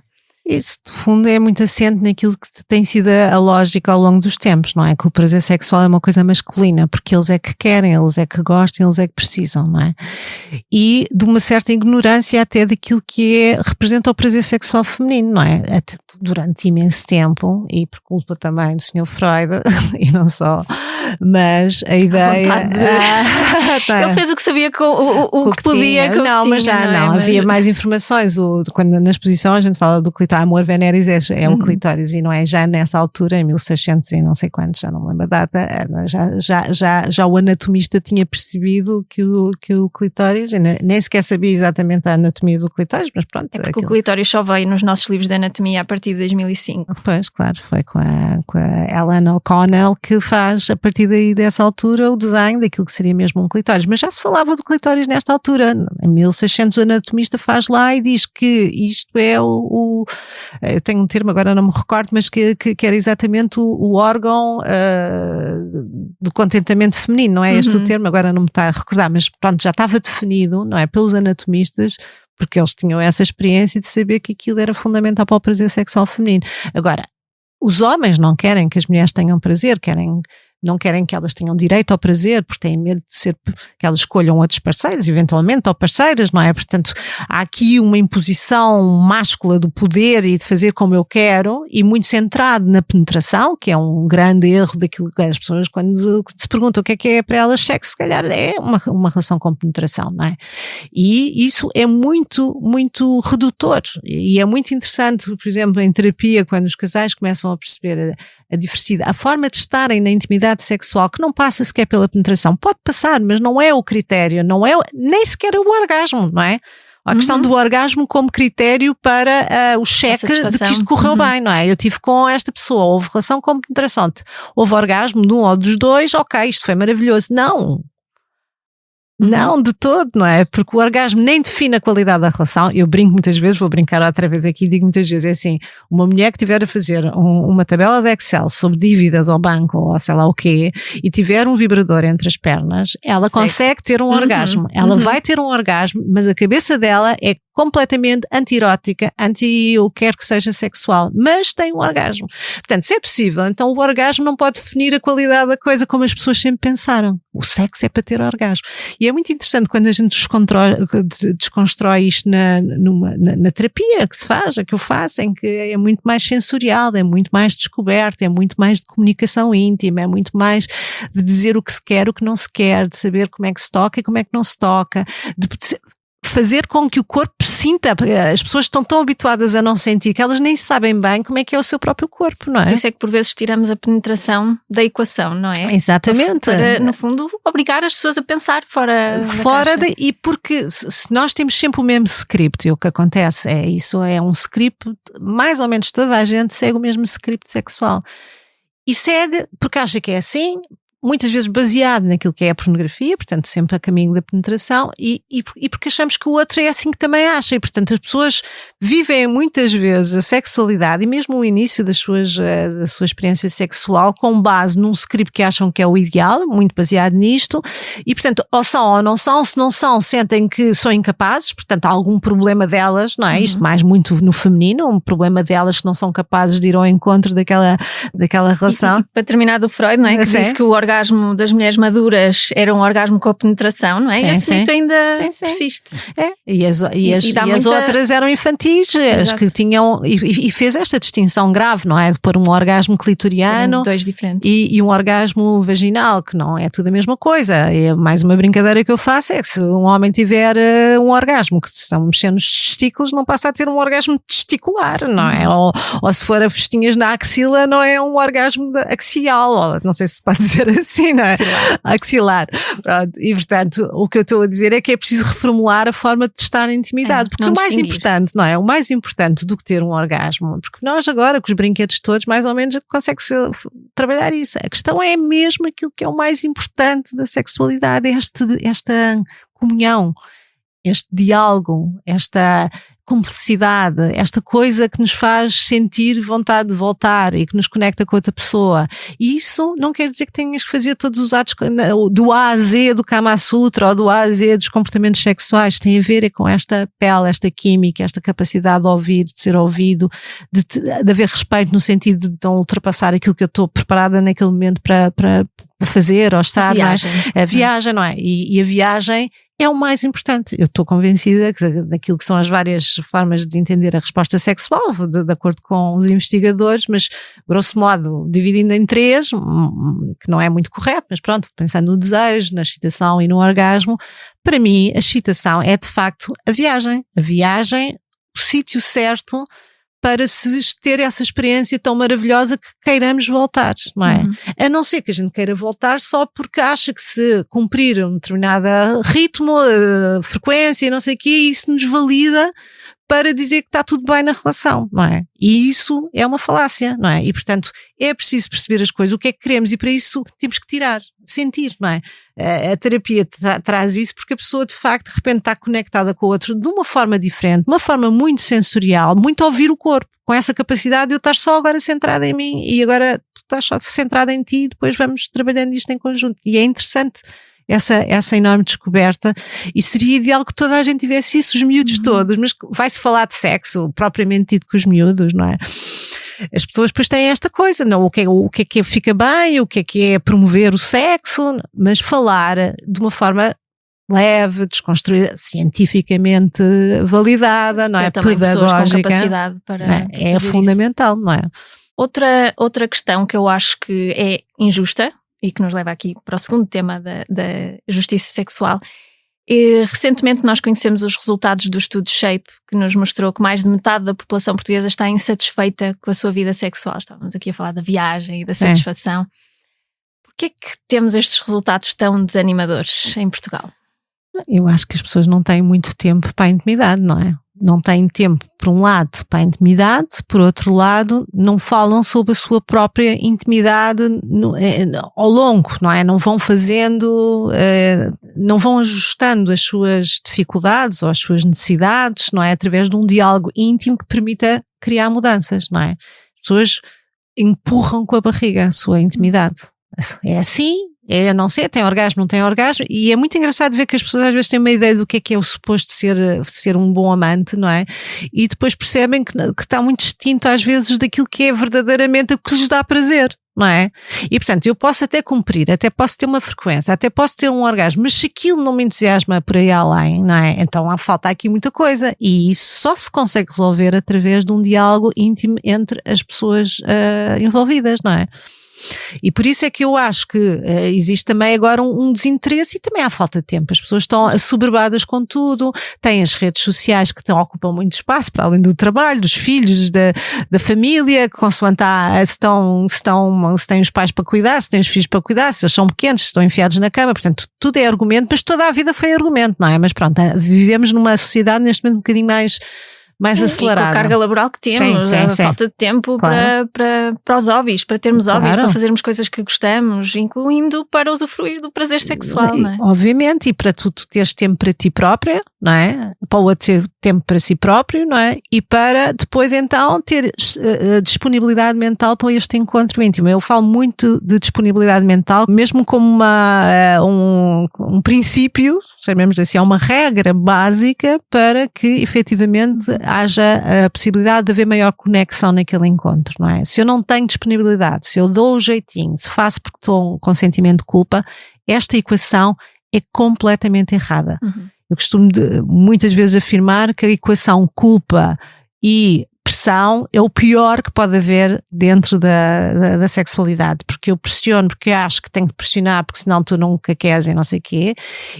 Isso, no fundo, é muito assente naquilo que tem sido a lógica ao longo dos tempos, não é? Que o prazer sexual é uma coisa masculina, porque eles é que querem, eles é que gostam, eles é que precisam, não é? E de uma certa ignorância até daquilo que representa o prazer sexual feminino, não é? Até durante imenso tempo, e por culpa também do Sr. Freud, e não só, mas a ideia... Ele fez o que sabia o que podia, com não, o que mas tinha, já não, mas... havia mais informações. Quando na exposição a gente fala do clitóris, amor veneris é o clitóris, e não é já nessa altura, em 1600 e não sei quantos, já não me lembro a data, já o anatomista tinha percebido que o clitóris, nem sequer sabia exatamente a anatomia do clitóris, mas pronto. É porque o clitóris só veio nos nossos livros de anatomia a partir de 2005. Pois, claro, foi com a Ellen O'Connell que faz, a partir daí dessa altura, o desenho daquilo que seria mesmo um clitóris. Mas já se falava do clitóris nesta altura. Em 1600 o anatomista faz lá e diz que isto é eu tenho um termo, agora não me recordo, mas que era exatamente o órgão do contentamento feminino, não é este o termo, agora não me está a recordar, mas pronto, já estava definido, não é, pelos anatomistas, porque eles tinham essa experiência de saber que aquilo era fundamental para o prazer sexual feminino. Agora, os homens não querem que as mulheres tenham prazer, não querem que elas tenham direito ao prazer, porque têm medo de que elas escolham outros parceiros, eventualmente, ou parceiras, não é? Portanto, há aqui uma imposição máscula do poder e de fazer como eu quero, e muito centrado na penetração, que é um grande erro daquilo que as pessoas, quando se perguntam o que é para elas sexo, se calhar é uma relação com penetração, não é? E isso é muito, muito redutor, e é muito interessante, por exemplo, em terapia, quando os casais começam a perceber a diversidade, a forma de estarem na intimidade sexual, que não passa sequer pela penetração, pode passar, mas não é o critério, não é nem sequer o orgasmo, não é? A questão do orgasmo como critério para o cheque de que isto correu bem, não é? Eu tive com esta pessoa, houve relação com penetração, houve orgasmo de um ou dos dois, ok, isto foi maravilhoso. Não, de todo, não é? Porque o orgasmo nem define a qualidade da relação. Eu brinco muitas vezes, vou brincar outra vez aqui, digo muitas vezes, é assim, uma mulher que tiver a fazer uma tabela de Excel sobre dívidas ao banco ou sei lá o quê, e tiver um vibrador entre as pernas, ela consegue ter um orgasmo. Ela vai ter um orgasmo, mas a cabeça dela é completamente anti-erótica, o quer que seja sexual, mas tem um orgasmo. Portanto, se é possível, então o orgasmo não pode definir a qualidade da coisa como as pessoas sempre pensaram. O sexo é para ter orgasmo. E é muito interessante quando a gente desconstrói isto na terapia que se faz, a que eu faço, em que é muito mais sensorial, é muito mais descoberto, é muito mais de comunicação íntima, é muito mais de dizer o que se quer, o que não se quer, de saber como é que se toca e como é que não se toca, de fazer com que o corpo sinta, porque as pessoas estão tão habituadas a não sentir que elas nem sabem bem como é que é o seu próprio corpo, não é? Por isso é que por vezes tiramos a penetração da equação, não é? Exatamente. Para, no fundo, obrigar as pessoas a pensar fora e porque se nós temos sempre o mesmo script, e o que acontece é isso, é um script, mais ou menos toda a gente segue o mesmo script sexual. E segue porque acha que é assim, muitas vezes baseado naquilo que é a pornografia, portanto sempre a caminho da penetração, e porque achamos que o outro é assim que também acha, e portanto as pessoas vivem muitas vezes a sexualidade e mesmo o início da sua experiência sexual com base num script que acham que é o ideal, muito baseado nisto, e portanto ou são ou não são, se não são sentem que são incapazes, portanto há algum problema delas, não é? Isto mais muito no feminino, um problema delas que não são capazes de ir ao encontro daquela relação. E para terminar do Freud, não é? Que disse que o orgasmo das mulheres maduras era um orgasmo com a penetração, não é? Sim, e esse mito ainda persiste. É. E as outras eram infantis, as que tinham, e fez esta distinção grave, não é? De pôr um orgasmo clitoriano dois diferentes. E um orgasmo vaginal, que não é tudo a mesma coisa. E mais uma brincadeira que eu faço é que se um homem tiver um orgasmo que se estão mexendo nos testículos, não passa a ter um orgasmo testicular, não é? Ou se for a festinhas na axila, não é um orgasmo axial, ou não sei se pode dizer assim, não é? Axilar. Pronto. E portanto, o que eu estou a dizer é que é preciso reformular a forma de estar em intimidade, porque o mais importante, não é? O mais importante do que ter um orgasmo, porque nós agora, com os brinquedos todos, mais ou menos consegue-se trabalhar isso. A questão é mesmo aquilo que é o mais importante da sexualidade, esta comunhão, este diálogo, cumplicidade, esta coisa que nos faz sentir vontade de voltar e que nos conecta com outra pessoa. E isso não quer dizer que tenhas que fazer todos os atos do A a Z do Kama Sutra ou do A a Z dos comportamentos sexuais. Tem a ver com esta pele, esta química, esta capacidade de ouvir, de ser ouvido, de haver respeito no sentido de não ultrapassar aquilo que eu estou preparada naquele momento para fazer ou estar. A viagem, não é? E a viagem é o mais importante. Eu estou convencida daquilo que são as várias formas de entender a resposta sexual, de acordo com os investigadores, mas grosso modo dividindo em 3, que não é muito correto, mas pronto, pensando no desejo, na excitação e no orgasmo, para mim a excitação é de facto a viagem, o sítio certo para se ter essa experiência tão maravilhosa que queiramos voltar, não é? A não ser que a gente queira voltar só porque acha que se cumprir um determinado ritmo, frequência e não sei o quê, isso nos valida para dizer que está tudo bem na relação, não é? E isso é uma falácia, não é? E portanto é preciso perceber as coisas, o que é que queremos, e para isso temos que tirar, sentir, não é? A terapia traz isso porque a pessoa de facto de repente está conectada com o outro de uma forma diferente, uma forma muito sensorial, muito a ouvir o corpo, com essa capacidade de eu estar só agora centrada em mim e agora tu estás só centrada em ti e depois vamos trabalhando isto em conjunto. E é interessante essa enorme descoberta, e seria ideal que toda a gente tivesse isso, os miúdos todos, mas vai-se falar de sexo propriamente dito com os miúdos, não é? As pessoas depois têm esta coisa, não? O que é que fica bem, o que é promover o sexo, mas falar de uma forma leve, desconstruída, cientificamente validada, não é? Também Pedagógica. Pessoas com capacidade para é fundamental, isso. Não é? Outra questão que eu acho que é injusta, e que nos leva aqui para o segundo tema da justiça sexual. E, recentemente nós conhecemos os resultados do estudo SHAPE, que nos mostrou que mais de metade da população portuguesa está insatisfeita com a sua vida sexual. Estávamos aqui a falar da viagem e da satisfação. Porquê é que temos estes resultados tão desanimadores em Portugal? Eu acho que as pessoas não têm muito tempo para a intimidade, não é? Não têm tempo, por um lado, para a intimidade, por outro lado, não falam sobre a sua própria intimidade ao longo, não é? Não vão fazendo, não vão ajustando as suas dificuldades ou as suas necessidades, não é? Através de um diálogo íntimo que permita criar mudanças, não é? As pessoas empurram com a barriga a sua intimidade. É assim. Eu não sei, tem orgasmo, não tem orgasmo, e é muito engraçado ver que as pessoas às vezes têm uma ideia do que é o suposto ser um bom amante, não é? E depois percebem que está muito distinto às vezes daquilo que é verdadeiramente o que lhes dá prazer, não é? E portanto eu posso até cumprir, até posso ter uma frequência, até posso ter um orgasmo, mas se aquilo não me entusiasma por aí além, não é? Então falta aqui muita coisa, e isso só se consegue resolver através de um diálogo íntimo entre as pessoas envolvidas, não é? E por isso é que eu acho que existe também agora um desinteresse e também há falta de tempo. As pessoas estão assoberbadas com tudo, têm as redes sociais que ocupam muito espaço, para além do trabalho, dos filhos, da família, consoante se têm os pais para cuidar, se têm os filhos para cuidar, se eles são pequenos, se estão enfiados na cama, portanto tudo é argumento, mas toda a vida foi argumento, não é? Mas pronto, vivemos numa sociedade neste momento um bocadinho mais acelerada. E com a carga laboral que temos, a falta de tempo para os hobbies, para termos hobbies, para fazermos coisas que gostamos, incluindo para usufruir do prazer sexual, não é? Obviamente, e para tu teres tempo para ti própria, não é? Para o outro ter tempo para si próprio, não é? E para depois então ter disponibilidade mental para este encontro íntimo. Eu falo muito de disponibilidade mental, mesmo como um princípio, chamemos assim, uma regra básica para que efetivamente haja a possibilidade de haver maior conexão naquele encontro, não é? Se eu não tenho disponibilidade, se eu dou o jeitinho, se faço porque estou com sentimento de culpa, esta equação é completamente errada. Eu costumo muitas vezes afirmar que a equação culpa e pressão é o pior que pode haver dentro da sexualidade, porque eu pressiono, porque eu acho que tenho que pressionar, porque senão tu nunca queres e não sei o quê,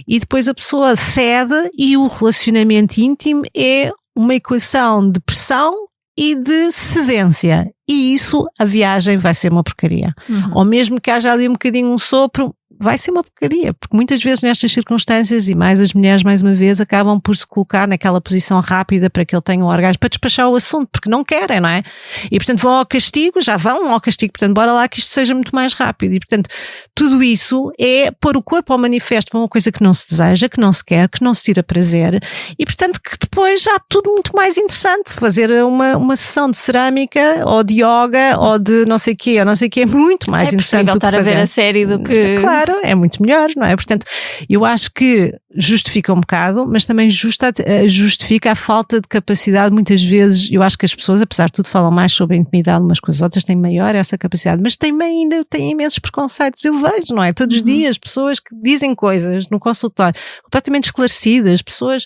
e depois a pessoa cede e o relacionamento íntimo é uma equação de pressão e de cedência, e isso, a viagem vai ser uma porcaria. Ou mesmo que haja ali um bocadinho um sopro, vai ser uma porcaria, porque muitas vezes nestas circunstâncias, e mais as mulheres mais uma vez, acabam por se colocar naquela posição rápida para que ele tenha um orgasmo, para despachar o assunto, porque não querem, não é? E portanto vão ao castigo, já vão ao castigo, portanto bora lá que isto seja muito mais rápido. E portanto tudo isso é pôr o corpo ao manifesto para uma coisa que não se deseja, que não se quer, que não se tira prazer, e portanto que depois já há tudo muito mais interessante, fazer uma sessão de cerâmica, ou de yoga, ou de não sei o quê, é muito mais interessante do que estar a ver a série do que... Claro, é muito melhor, não é? Portanto, eu acho que justifica um bocado, mas também justifica a falta de capacidade. Muitas vezes, eu acho que as pessoas, apesar de tudo, falam mais sobre a intimidade umas com as outras, têm maior essa capacidade, mas também ainda têm imensos preconceitos. Eu vejo, não é? Todos os dias, pessoas que dizem coisas no consultório completamente esclarecidas, pessoas,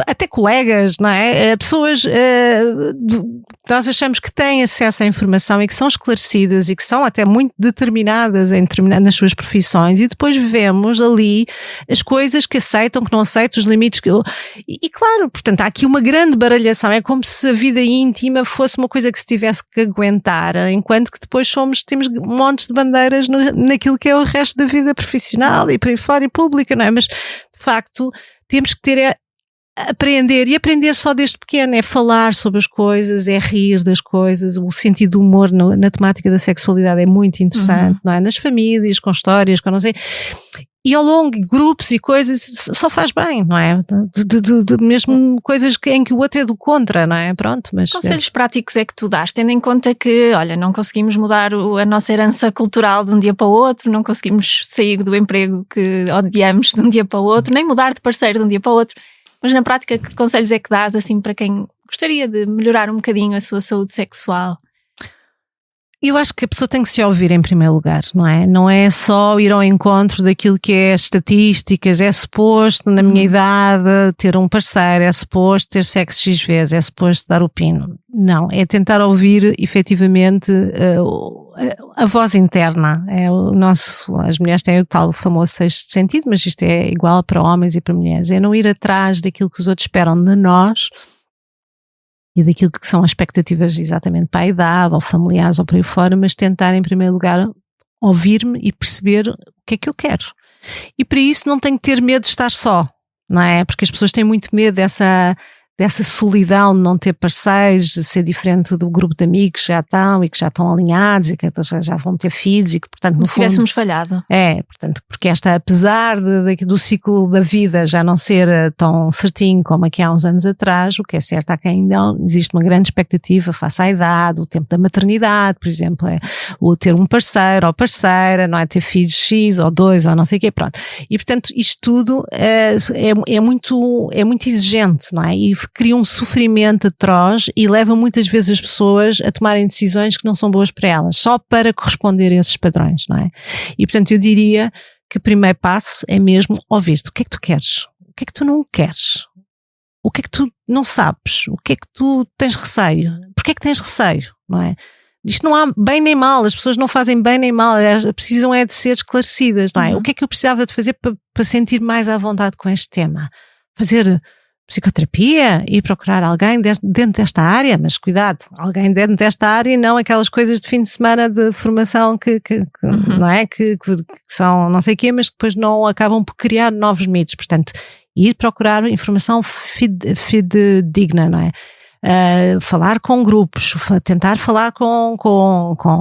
até colegas, não é? Pessoas, nós achamos que têm acesso à informação e que são esclarecidas e que são até muito determinadas nas suas profissões, e depois vemos ali as coisas que aceitam, que não aceitam, os limites e claro, portanto há aqui uma grande baralhação, é como se a vida íntima fosse uma coisa que se tivesse que aguentar, enquanto que depois temos montes de bandeiras naquilo que é o resto da vida profissional e por aí fora e pública, não é? Mas de facto temos que ter aprender, e aprender só desde pequeno, é falar sobre as coisas, é rir das coisas, o sentido do humor na temática da sexualidade é muito interessante, não é? Nas famílias, com histórias, com não sei, e ao longo, grupos e coisas, só faz bem, não é? De mesmo coisas em que o outro é do contra, não é? Pronto, mas... Conselhos práticos é que tu dás, tendo em conta que, olha, não conseguimos mudar a nossa herança cultural de um dia para o outro, não conseguimos sair do emprego que odiamos de um dia para o outro, nem mudar de parceiro de um dia para o outro. Mas na prática, que conselhos é que dás, assim, para quem gostaria de melhorar um bocadinho a sua saúde sexual? Eu acho que a pessoa tem que se ouvir em primeiro lugar, não é? Não é só ir ao encontro daquilo que é as estatísticas, é suposto na minha idade ter um parceiro, é suposto ter sexo X vezes, é suposto dar o pino. Não, é tentar ouvir efetivamente a voz interna. As mulheres têm o tal famoso sexto sentido, mas isto é igual para homens e para mulheres. É não ir atrás daquilo que os outros esperam de nós e daquilo que são as expectativas exatamente para a idade, ou familiares, ou por aí fora, mas tentar em primeiro lugar ouvir-me e perceber o que é que eu quero. E para isso não tenho que ter medo de estar só, não é? Porque as pessoas têm muito medo dessa solidão de não ter parceiros, de ser diferente do grupo de amigos que já estão e que já estão alinhados e que já vão ter filhos e que, portanto, no fundo, se tivéssemos falhado. Portanto, porque apesar do ciclo da vida já não ser tão certinho como aqui há uns anos atrás, o que é certo há quem ainda existe uma grande expectativa face à idade, o tempo da maternidade, por exemplo, o ter um parceiro ou parceira, não é? Ter filhos X ou 2 ou não sei o quê, pronto. E, portanto, isto tudo é muito exigente, não é? E cria um sofrimento atroz e leva muitas vezes as pessoas a tomarem decisões que não são boas para elas, só para corresponder a esses padrões, não é? E portanto eu diria que o primeiro passo é mesmo ouvir-te. O que é que tu queres? O que é que tu não queres? O que é que tu não sabes? O que é que tu tens receio? Porquê é que tens receio, não é? Isto não há bem nem mal, as pessoas não fazem bem nem mal, precisam de ser esclarecidas, não é? O que é que eu precisava de fazer para sentir mais à vontade com este tema? Fazer psicoterapia e procurar alguém dentro desta área, mas cuidado, alguém dentro desta área e não aquelas coisas de fim de semana de formação que não é? Que são não sei o quê, mas que depois não acabam por criar novos mitos. Portanto, ir procurar informação fidedigna, não é? Falar com grupos, tentar falar com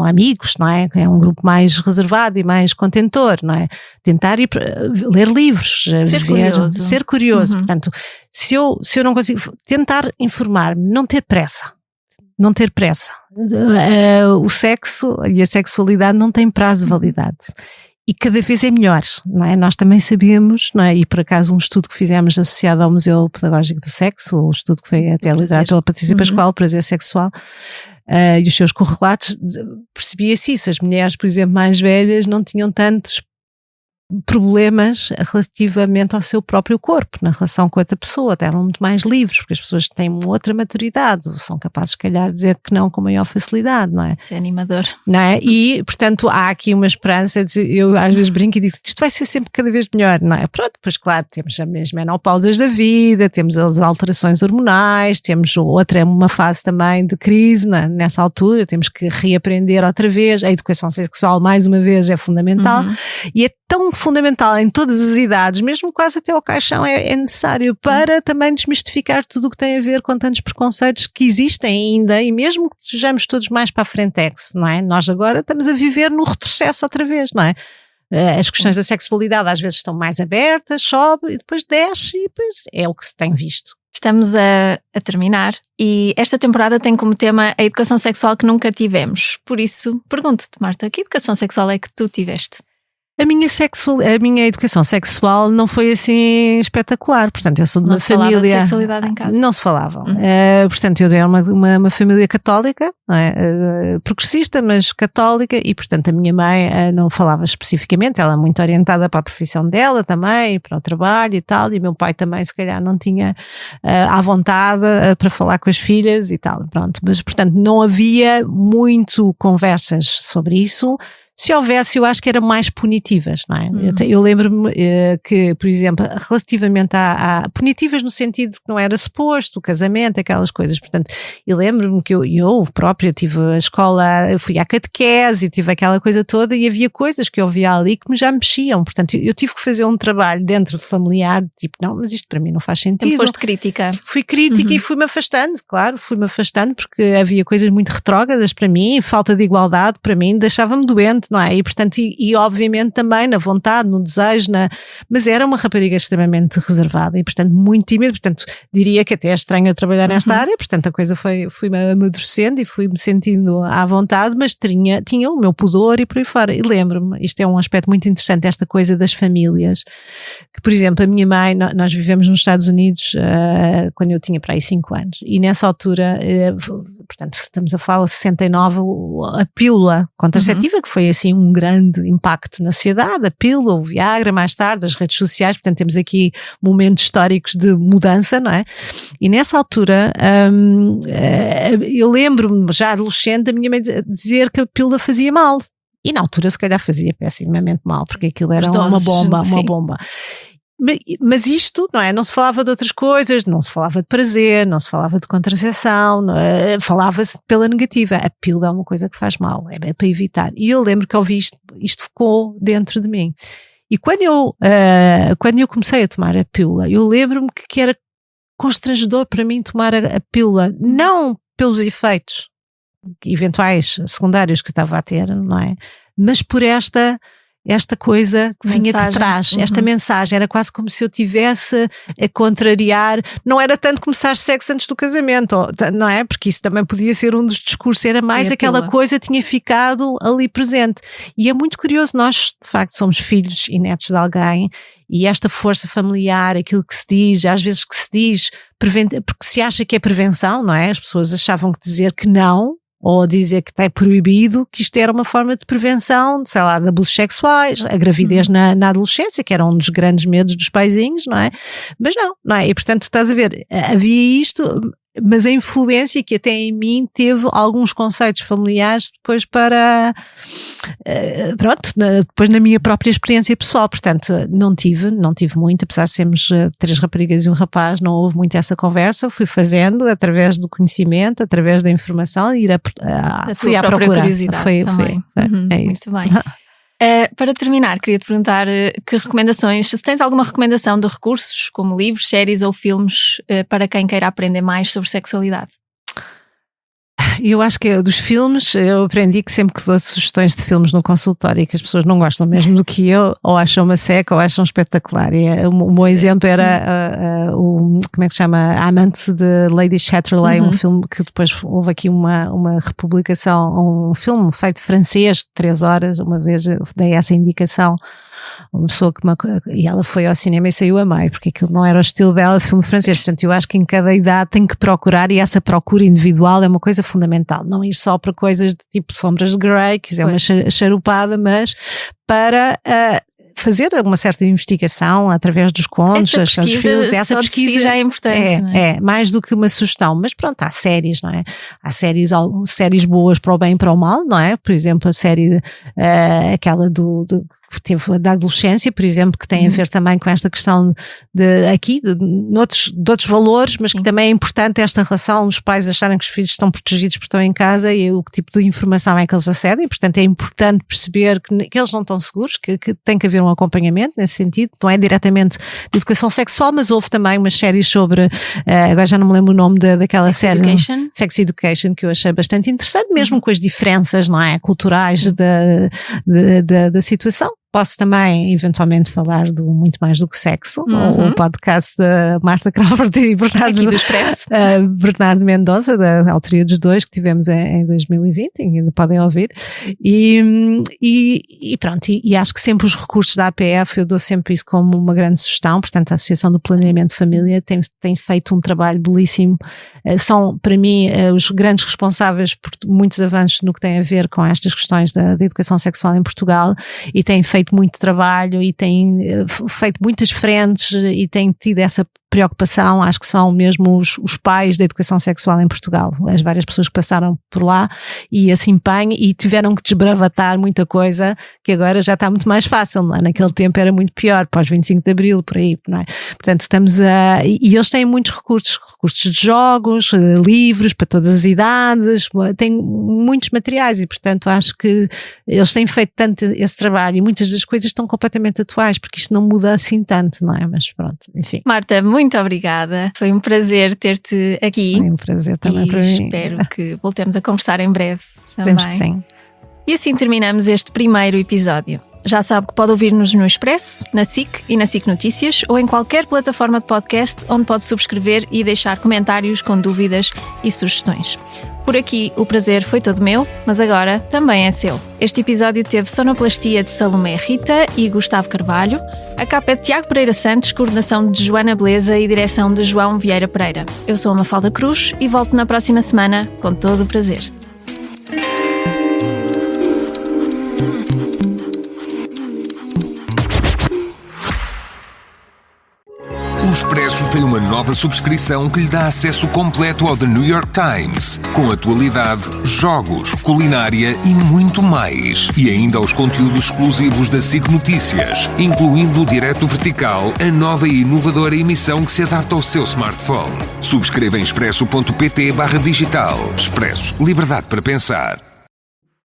amigos, não é? É um grupo mais reservado e mais contentor, não é? Tentar ler livros, ser curioso. Portanto, se eu não consigo, tentar informar-me, não ter pressa. O sexo e a sexualidade não têm prazo de validade. E cada vez é melhor, não é? Nós também sabemos, não é? E por acaso um estudo que fizemos associado ao Museu Pedagógico do Sexo, o estudo que foi até liderado pela Patrícia Pascoal, Prazer Sexual, e os seus correlatos, percebia-se isso. As mulheres, por exemplo, mais velhas não tinham tantos problemas relativamente ao seu próprio corpo, na relação com outra pessoa, estavam muito mais livres, porque as pessoas têm uma outra maturidade, são capazes, se calhar, de dizer que não com maior facilidade, não é? Isso é animador. Não é? E, portanto, há aqui uma esperança, eu às vezes brinco e digo que isto vai ser sempre cada vez melhor, não é? Pronto, pois claro, temos as menopausas da vida, temos as alterações hormonais, temos outra, uma fase também de crise nessa altura, temos que reaprender outra vez, a educação sexual mais uma vez é fundamental, e é tão fundamental em todas as idades, mesmo quase até ao caixão é necessário para também desmistificar tudo o que tem a ver com tantos preconceitos que existem ainda, e mesmo que sejamos todos mais para a frentex, não é? Nós agora estamos a viver no retrocesso outra vez, não é? As questões da sexualidade às vezes estão mais abertas, sobe e depois desce, e depois é o que se tem visto. Estamos a terminar e esta temporada tem como tema a educação sexual que nunca tivemos. Por isso, pergunto-te, Marta, que educação sexual é que tu tiveste? A minha educação sexual não foi assim espetacular, portanto eu sou de uma família… Não se falava de sexualidade em casa? Não se falava, portanto eu era uma família católica, não é? Progressista, mas católica, e portanto a minha mãe não falava especificamente, ela é muito orientada para a profissão dela também, para o trabalho e tal, e meu pai também se calhar não tinha à vontade para falar com as filhas e tal, pronto, mas portanto não havia muito conversas sobre isso. Se houvesse, eu acho que eram mais punitivas, não é? Eu lembro-me que, por exemplo, relativamente a punitivas no sentido que não era suposto, o casamento, aquelas coisas, portanto, eu lembro-me que eu própria tive a escola, eu fui à catequese e tive aquela coisa toda, e havia coisas que eu via ali que já me mexiam, portanto, eu tive que fazer um trabalho dentro de familiar, tipo, não, mas isto para mim não faz sentido. Então foste crítica. Fui crítica e fui-me afastando, claro, porque havia coisas muito retrógradas para mim, falta de igualdade para mim, deixava-me doente, não é? E portanto, e obviamente também na vontade, no desejo, mas era uma rapariga extremamente reservada e portanto muito tímida, portanto diria que até é estranho trabalhar nesta área, portanto a coisa fui-me amadurecendo e fui-me sentindo à vontade, mas tinha o meu pudor e por aí fora. E lembro-me, isto é um aspecto muito interessante, esta coisa das famílias, que por exemplo a minha mãe, nós vivemos nos Estados Unidos quando eu tinha para aí 5 anos, e nessa altura, portanto estamos a falar de 69, a pílula contraceptiva, que foi assim um grande impacto na sociedade, a pílula, o Viagra, mais tarde, as redes sociais, portanto temos aqui momentos históricos de mudança, não é? E nessa altura, eu lembro-me, já adolescente, da minha mãe dizer que a pílula fazia mal. E na altura se calhar fazia pessimamente mal, porque aquilo era uma bomba. Mas isto, não é? Não se falava de outras coisas, não se falava de prazer, não se falava de contracepção, falava-se pela negativa. A pílula é uma coisa que faz mal, é para evitar. E eu lembro que eu ouvi isto ficou dentro de mim. E quando eu comecei a tomar a pílula, eu lembro-me que era constrangedor para mim tomar a pílula, não pelos efeitos eventuais secundários que estava a ter, não é? Mas por esta coisa que vinha de trás, esta mensagem, era quase como se eu tivesse a contrariar, não era tanto começar sexo antes do casamento, não é? Porque isso também podia ser um dos discursos, era mais aquela coisa tinha ficado ali presente. E é muito curioso, nós de facto somos filhos e netos de alguém, e esta força familiar, aquilo que se diz, às vezes que se diz, porque se acha que é prevenção, não é? As pessoas achavam que dizer que não, ou dizer que está proibido, que isto era uma forma de prevenção, sei lá, de abusos sexuais, a gravidez na adolescência, que era um dos grandes medos dos paizinhos, não é? Mas não é? E portanto estás a ver, havia isto, mas a influência que até em mim teve alguns conceitos familiares depois para, depois na minha própria experiência pessoal, portanto não tive muito, apesar de sermos 3 raparigas e um rapaz, não houve muito essa conversa, fui fazendo através do conhecimento, através da informação, fui à procura. Curiosidade também. É isso. Muito bem. Para terminar, queria-te perguntar que recomendações, se tens alguma recomendação de recursos, como livros, séries ou filmes, para quem queira aprender mais sobre sexualidade? Eu acho que dos filmes, eu aprendi que sempre que dou sugestões de filmes no consultório e que as pessoas não gostam mesmo do que eu, ou acham uma seca ou acham espetacular. E um bom exemplo era como é que se chama? A Amante de Lady Chatterley, um filme que depois houve aqui uma republicação, um filme feito francês de 3 horas, uma vez dei essa indicação. Uma pessoa e ela foi ao cinema e saiu a meio, porque aquilo não era o estilo dela, filme francês. Portanto, eu acho que em cada idade tem que procurar, e essa procura individual é uma coisa fundamental. Não ir só para coisas de tipo Sombras de Grey, que é uma charupada, mas para fazer uma certa investigação através dos contos, essa pesquisa já é importante. Mais do que uma sugestão, mas pronto, há séries, não é? Há séries boas para o bem e para o mal, não é? Por exemplo, a série aquela tive da adolescência, por exemplo, que tem a ver também com esta questão de outros valores, mas que também é importante esta relação, os pais acharem que os filhos estão protegidos porque estão em casa e o que tipo de informação é que eles acedem, portanto é importante perceber que eles não estão seguros, que tem que haver um acompanhamento nesse sentido, não é diretamente de educação sexual, mas houve também umas séries sobre, agora já não me lembro o nome daquela série, Sex Education, que eu achei bastante interessante, mesmo com as diferenças, não é, culturais da situação. Posso também, eventualmente, falar do Muito Mais do que Sexo, o podcast da Marta Crawford e Bernardo Mendoza, da autoria dos dois, que tivemos em 2020, ainda podem ouvir. E pronto, e acho que sempre os recursos da APF, eu dou sempre isso como uma grande sugestão, portanto a Associação do Planeamento de Família tem feito um trabalho belíssimo, são para mim os grandes responsáveis por muitos avanços no que tem a ver com estas questões da educação sexual em Portugal, e têm feito muito trabalho e tem feito muitas frentes e tem tido essa preocupação, acho que são mesmo os pais da educação sexual em Portugal, as várias pessoas que passaram por lá e esse empenho, e tiveram que desbravatar muita coisa que agora já está muito mais fácil, não é? Naquele tempo era muito pior, pós 25 de Abril, por aí, não é? Portanto e eles têm muitos recursos de jogos, livros para todas as idades, têm muitos materiais e portanto acho que eles têm feito tanto esse trabalho e muitas das coisas estão completamente atuais, porque isto não muda assim tanto, não é? Mas pronto, enfim. Marta, muito obrigada. Foi um prazer ter-te aqui. Foi um prazer também para mim. Espero que voltemos a conversar em breve. Esperemos que sim. E assim terminamos este primeiro episódio. Já sabe que pode ouvir-nos no Expresso, na SIC e na SIC Notícias ou em qualquer plataforma de podcast onde pode subscrever e deixar comentários com dúvidas e sugestões. Por aqui o prazer foi todo meu, mas agora também é seu. Este episódio teve sonoplastia de Salomé Rita e Gustavo Carvalho. A capa é de Tiago Pereira Santos, coordenação de Joana Beleza e direção de João Vieira Pereira. Eu sou a Mafalda Cruz e volto na próxima semana com todo o prazer. O Expresso tem uma nova subscrição que lhe dá acesso completo ao The New York Times, com atualidade, jogos, culinária e muito mais. E ainda aos conteúdos exclusivos da SIC Notícias, incluindo o Direto Vertical, a nova e inovadora emissão que se adapta ao seu smartphone. Subscreva em expresso.pt/digital. Expresso. Liberdade para pensar.